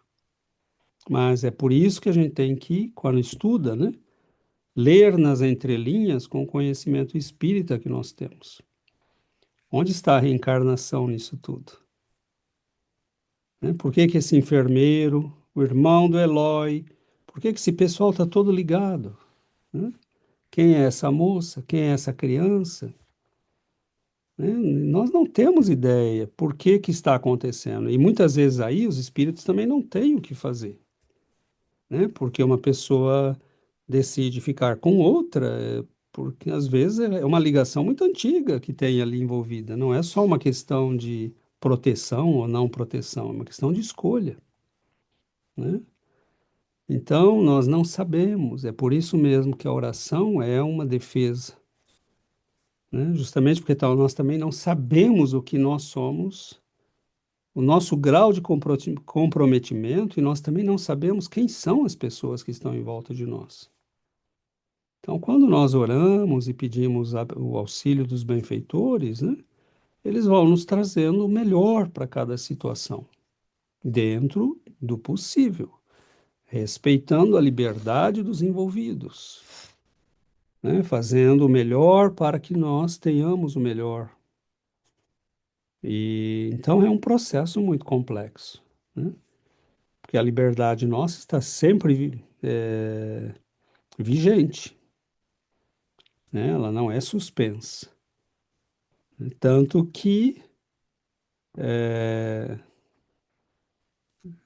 Mas é por isso que a gente tem que, quando estuda, né, ler nas entrelinhas com o conhecimento espírita que nós temos. Onde está a reencarnação nisso tudo? Né? Por que que esse enfermeiro, o irmão do Eloy, por que que esse pessoal está todo ligado? Né? Quem é essa moça? Quem é essa criança? Né? Nós não temos ideia por que que está acontecendo. E muitas vezes aí os espíritos também não têm o que fazer, né? Porque uma pessoa decide ficar com outra, porque às vezes é uma ligação muito antiga que tem ali envolvida. Não é só uma questão de proteção ou não proteção, é uma questão de escolha, né? Então, nós não sabemos, é por isso mesmo que a oração é uma defesa, né? Justamente porque nós também não sabemos o que nós somos, o nosso grau de comprometimento, e nós também não sabemos quem são as pessoas que estão em volta de nós. Então, quando nós oramos e pedimos o auxílio dos benfeitores, né, eles vão nos trazendo o melhor para cada situação, dentro do possível, respeitando a liberdade dos envolvidos, né, fazendo o melhor para que nós tenhamos o melhor. E então é um processo muito complexo, né, porque a liberdade nossa está sempre vigente, né, ela não é suspensa. Tanto que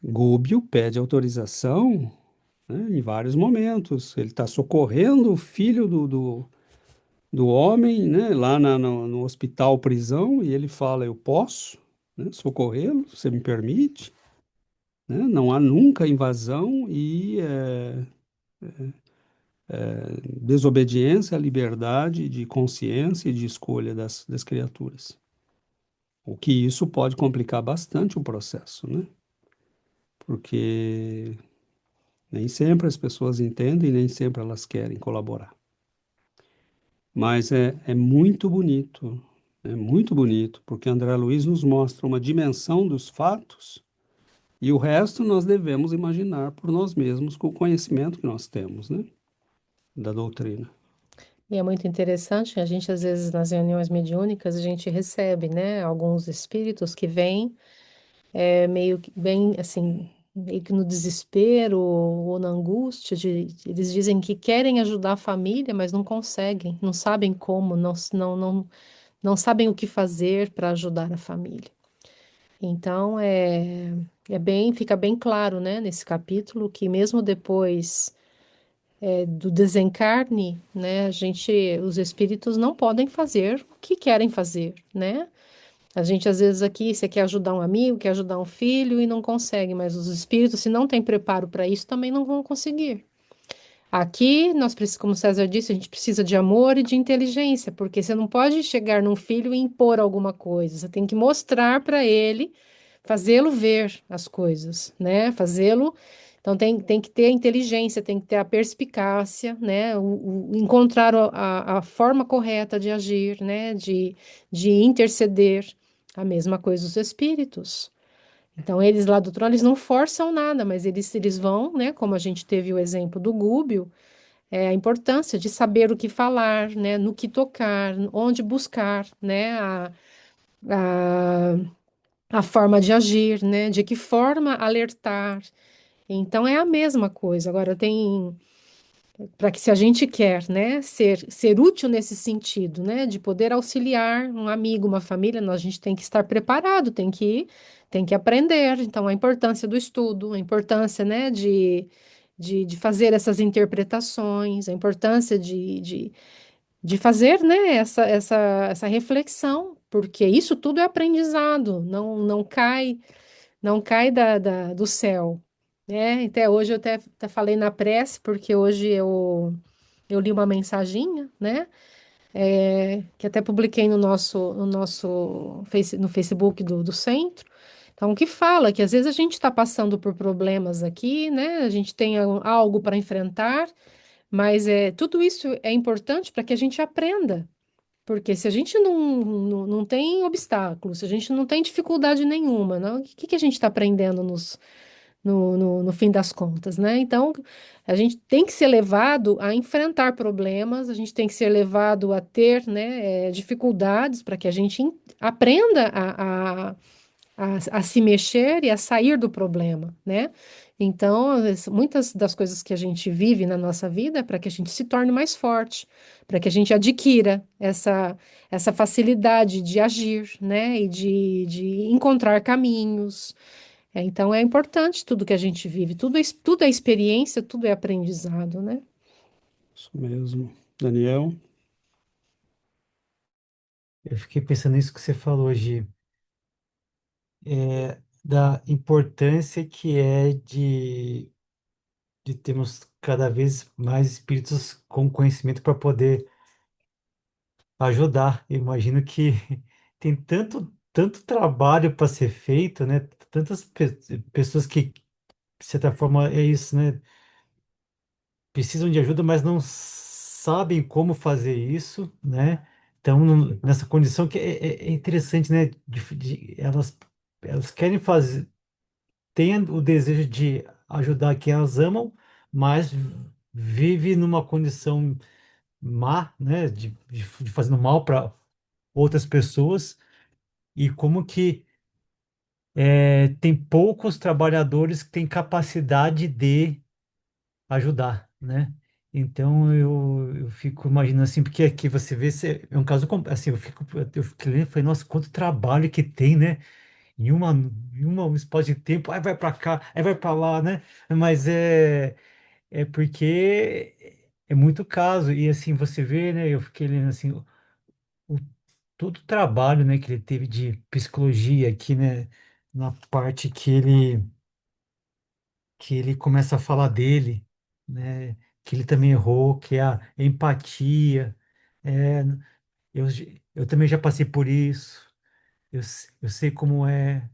Gúbio pede autorização, né, em vários momentos. Ele está socorrendo o filho do homem, né, lá no hospital prisão, e ele fala: Eu posso, né, socorrê-lo, você me permite? Né? Não há nunca invasão e desobediência à liberdade de consciência e de escolha das criaturas. O que isso pode complicar bastante o processo, né? Porque nem sempre as pessoas entendem, nem sempre elas querem colaborar. Mas é muito bonito, porque André Luiz nos mostra uma dimensão dos fatos e o resto nós devemos imaginar por nós mesmos com o conhecimento que nós temos, né, da doutrina. E é muito interessante, a gente às vezes nas reuniões mediúnicas a gente recebe, né, alguns espíritos que vêm meio que bem assim, meio que no desespero ou na angústia eles dizem que querem ajudar a família, mas não conseguem, não sabem como, não sabem o que fazer para ajudar a família. Então fica bem claro, né, nesse capítulo que mesmo depois do desencarne, né, os espíritos não podem fazer o que querem fazer, né? A gente às vezes aqui, você quer ajudar um amigo, quer ajudar um filho e não consegue, mas os espíritos, se não têm preparo para isso, também não vão conseguir. Aqui, como o César disse, a gente precisa de amor e de inteligência, porque você não pode chegar num filho e impor alguma coisa, você tem que mostrar para ele, fazê-lo ver as coisas, né? Fazê-lo. Então, tem que ter a inteligência, tem que ter a perspicácia, né? Encontrar a forma correta de agir, né? De interceder. A mesma coisa os espíritos. Então, eles lá do trono, eles não forçam nada, mas eles vão, né? Como a gente teve o exemplo do Gúbio, a importância de saber o que falar, né? No que tocar, onde buscar, né? A, a forma de agir, né? De que forma alertar. Então, é a mesma coisa. Agora, para que se a gente quer, né, ser útil nesse sentido, né, de poder auxiliar um amigo, uma família, a gente tem que estar preparado, tem que aprender. Então, a importância do estudo, a importância, né, de fazer essas interpretações, a importância de fazer, né, essa reflexão, porque isso tudo é aprendizado, não cai do céu, né? Até hoje eu até falei na prece, porque hoje eu li uma mensaginha, né? Que até publiquei no Facebook do centro. Então, que fala que às vezes a gente está passando por problemas aqui, né? A gente tem algo para enfrentar, mas tudo isso é importante para que a gente aprenda. Porque se a gente não tem obstáculos, se a gente não tem dificuldade nenhuma, não, o que a gente está aprendendo no fim das contas, né? Então, a gente tem que ser levado a enfrentar problemas, a gente tem que ser levado a ter, né, dificuldades para que a gente aprenda a se mexer e a sair do problema, né? Então, muitas das coisas que a gente vive na nossa vida é para que a gente se torne mais forte, para que a gente adquira essa facilidade de agir, né? E de encontrar caminhos. Então, é importante tudo que a gente vive, tudo é experiência, tudo é aprendizado, né? Isso mesmo. Daniel? Eu fiquei pensando nisso que você falou, Gi, da importância que é de termos cada vez mais espíritos com conhecimento para poder ajudar. Eu imagino que tem tanto trabalho para ser feito, né? Tantas pessoas que, de certa forma, é isso, né? Precisam de ajuda, mas não sabem como fazer isso, né? Então, nessa condição que é interessante, né? Elas querem fazer, têm o desejo de ajudar quem elas amam, mas vive numa condição má, né? De fazendo mal para outras pessoas e como que tem poucos trabalhadores que têm capacidade de ajudar, né? Então eu fico imaginando assim, porque aqui você vê, é um caso assim, eu fico lendo, e falei, nossa, quanto trabalho que tem, né? Em um espaço de tempo, aí vai para cá, aí vai para lá, né? Mas é porque é muito caso, e assim, você vê, né? Eu fiquei lendo assim, o, todo o trabalho, né, que ele teve de psicologia aqui, né? Na parte que ele começa a falar dele, né? Que ele também errou, que é a empatia. É, eu, eu também já passei por isso, eu sei como é,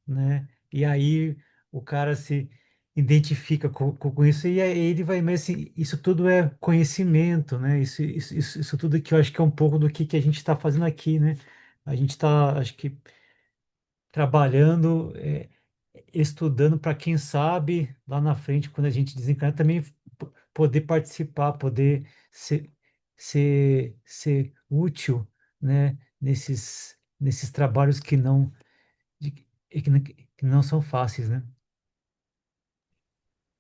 né? E aí o cara se identifica com isso e aí ele vai, mas assim, isso tudo é conhecimento, né? Isso tudo que eu acho que é um pouco do que a gente está fazendo aqui, né? A gente está, acho que, trabalhando, estudando para quem sabe lá na frente, quando a gente desencarnar, também poder participar, poder ser útil, né, nesses trabalhos de- que não são fáceis, né?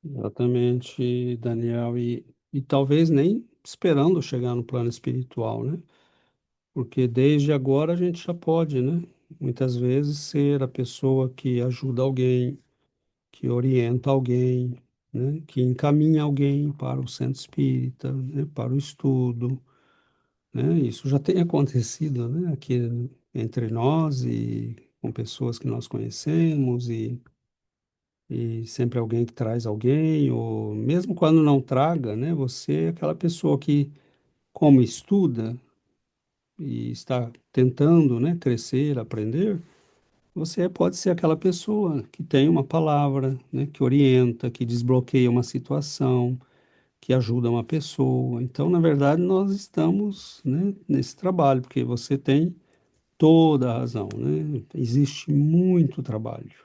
Exatamente, Daniel. E talvez nem esperando chegar no plano espiritual, né? Porque desde agora a gente já pode, né? Muitas vezes ser a pessoa que ajuda alguém, que orienta alguém, né? Que encaminha alguém para o centro espírita, né? Para o estudo, né? Isso já tem acontecido, né? Aqui entre nós e com pessoas que nós conhecemos e sempre alguém que traz alguém, ou mesmo quando não traga, né? Você é aquela pessoa que, como estuda e está tentando, né, crescer, aprender, você pode ser aquela pessoa que tem uma palavra, né, que orienta, que desbloqueia uma situação, que ajuda uma pessoa. Então, na verdade, nós estamos, né, nesse trabalho, porque você tem toda a razão, né? Existe muito trabalho.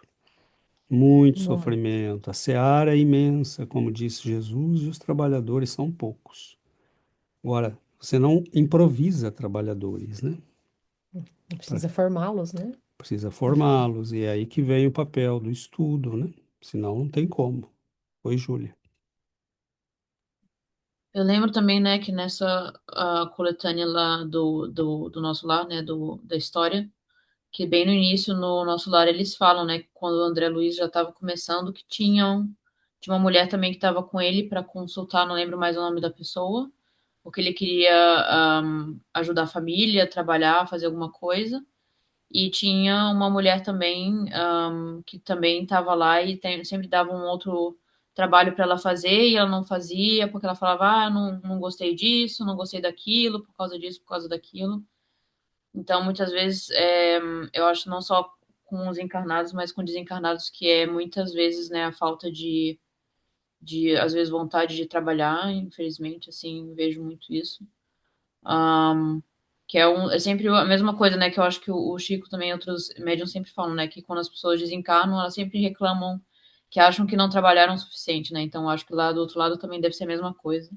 Muito Bom, sofrimento. A seara é imensa, como disse Jesus, e os trabalhadores são poucos. Agora, você não improvisa trabalhadores, né? Pra- precisa formá-los, né? Precisa formá-los, e é aí que vem o papel do estudo, né? Senão não tem como. Oi, Júlia. Eu lembro também, né, que nessa coletânea lá do nosso lar, né, da história, que bem no início, no nosso lar, eles falam, né, que quando o André Luiz já estava começando, que tinha uma mulher também que estava com ele para consultar, não lembro mais o nome da pessoa, porque ele queria ajudar a família, trabalhar, fazer alguma coisa. E tinha uma mulher também que também estava lá e sempre dava um outro trabalho para ela fazer e ela não fazia porque ela falava, ah, não gostei disso, não gostei daquilo, por causa disso, por causa daquilo. Então, muitas vezes, eu acho não só com os encarnados, mas com desencarnados, que é muitas vezes, né, a falta às vezes, vontade de trabalhar, infelizmente, assim, vejo muito isso. Um, que é sempre a mesma coisa, né? Que eu acho que o Chico também, outros médiums sempre falam, né? Que quando as pessoas desencarnam, elas sempre reclamam que acham que não trabalharam o suficiente, né? Então, acho que lá do outro lado também deve ser a mesma coisa,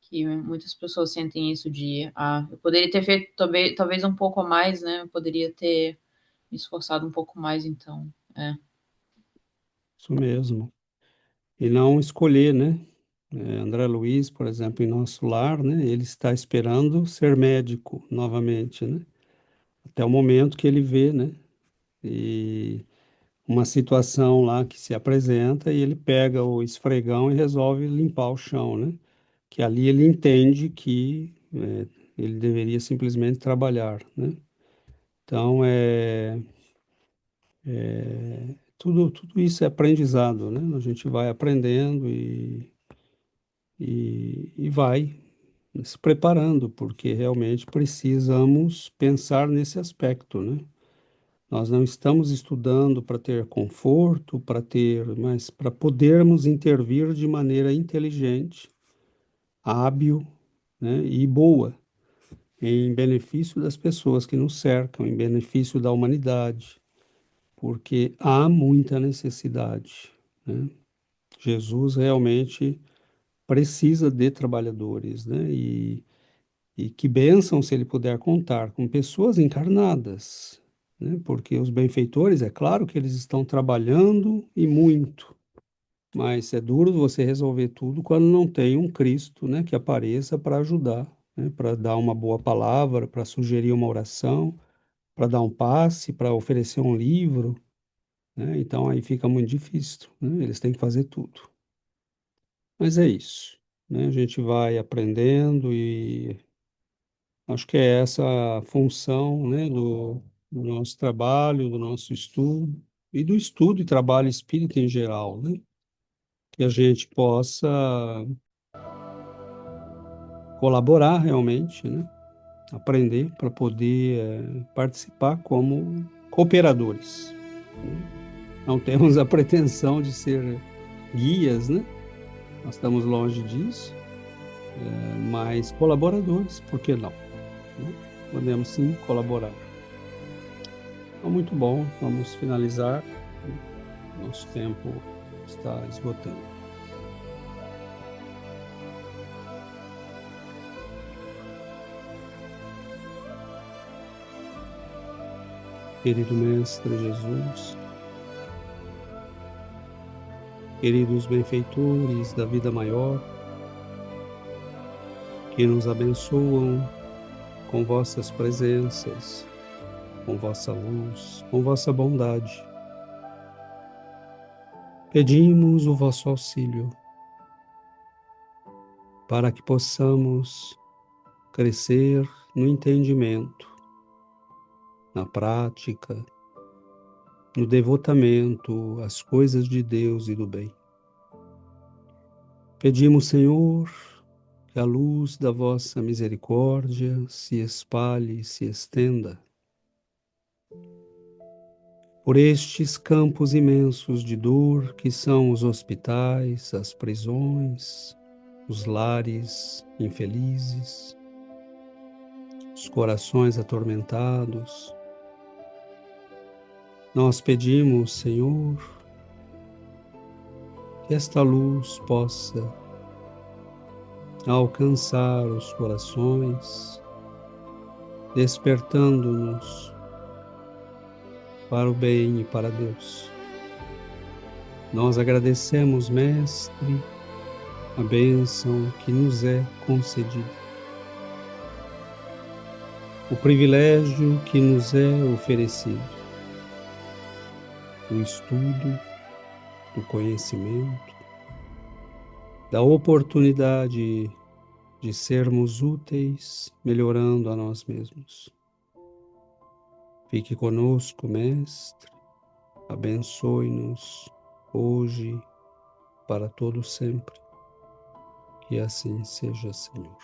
que muitas pessoas sentem isso de, eu poderia ter feito talvez um pouco a mais, né? Eu poderia ter me esforçado um pouco mais, então, Isso mesmo. E não escolher, né? André Luiz, por exemplo, em nosso lar, né? Ele está esperando ser médico novamente, né? Até o momento que ele vê, né? E uma situação lá que se apresenta e ele pega o esfregão e resolve limpar o chão, né? Que ali ele entende que ele deveria simplesmente trabalhar, né? Então, tudo isso é aprendizado, né? A gente vai aprendendo e vai se preparando, porque realmente precisamos pensar nesse aspecto, né? Nós não estamos estudando para ter conforto, mas para podermos intervir de maneira inteligente, hábil, né, e boa, em benefício das pessoas que nos cercam, em benefício da humanidade, porque há muita necessidade, né? Jesus realmente precisa de trabalhadores, né? E que bênção se ele puder contar com pessoas encarnadas, né? Porque os benfeitores, é claro que eles estão trabalhando e muito, mas é duro você resolver tudo quando não tem um Cristo, né, que apareça para ajudar, né? Para dar uma boa palavra, para sugerir uma oração, para dar um passe, para oferecer um livro, né? Então aí fica muito difícil, né? Eles têm que fazer tudo. Mas é isso, né? A gente vai aprendendo e acho que é essa a função, né, do nosso trabalho, do nosso estudo e do estudo e trabalho espírita em geral, né? Que a gente possa colaborar realmente, né? Aprender para poder participar como cooperadores, né? Não temos a pretensão de ser guias, né? Nós estamos longe disso, mas colaboradores, por que não, né? Podemos sim colaborar. Então, muito bom, vamos finalizar. Nosso tempo está esgotando. Querido Mestre Jesus, queridos benfeitores da vida maior, que nos abençoam com vossas presenças, com vossa luz, com vossa bondade. Pedimos o vosso auxílio para que possamos crescer no entendimento, na prática, no devotamento às coisas de Deus e do bem. Pedimos, Senhor, que a luz da vossa misericórdia se espalhe, se estenda por estes campos imensos de dor que são os hospitais, as prisões, os lares infelizes, os corações atormentados. Nós pedimos, Senhor, que esta luz possa alcançar os corações, despertando-nos para o bem e para Deus. Nós agradecemos, Mestre, a bênção que nos é concedida, o privilégio que nos é oferecido, o estudo, do conhecimento, da oportunidade de sermos úteis, melhorando a nós mesmos. Fique conosco, Mestre, abençoe-nos hoje, para todo sempre. Que assim seja, Senhor.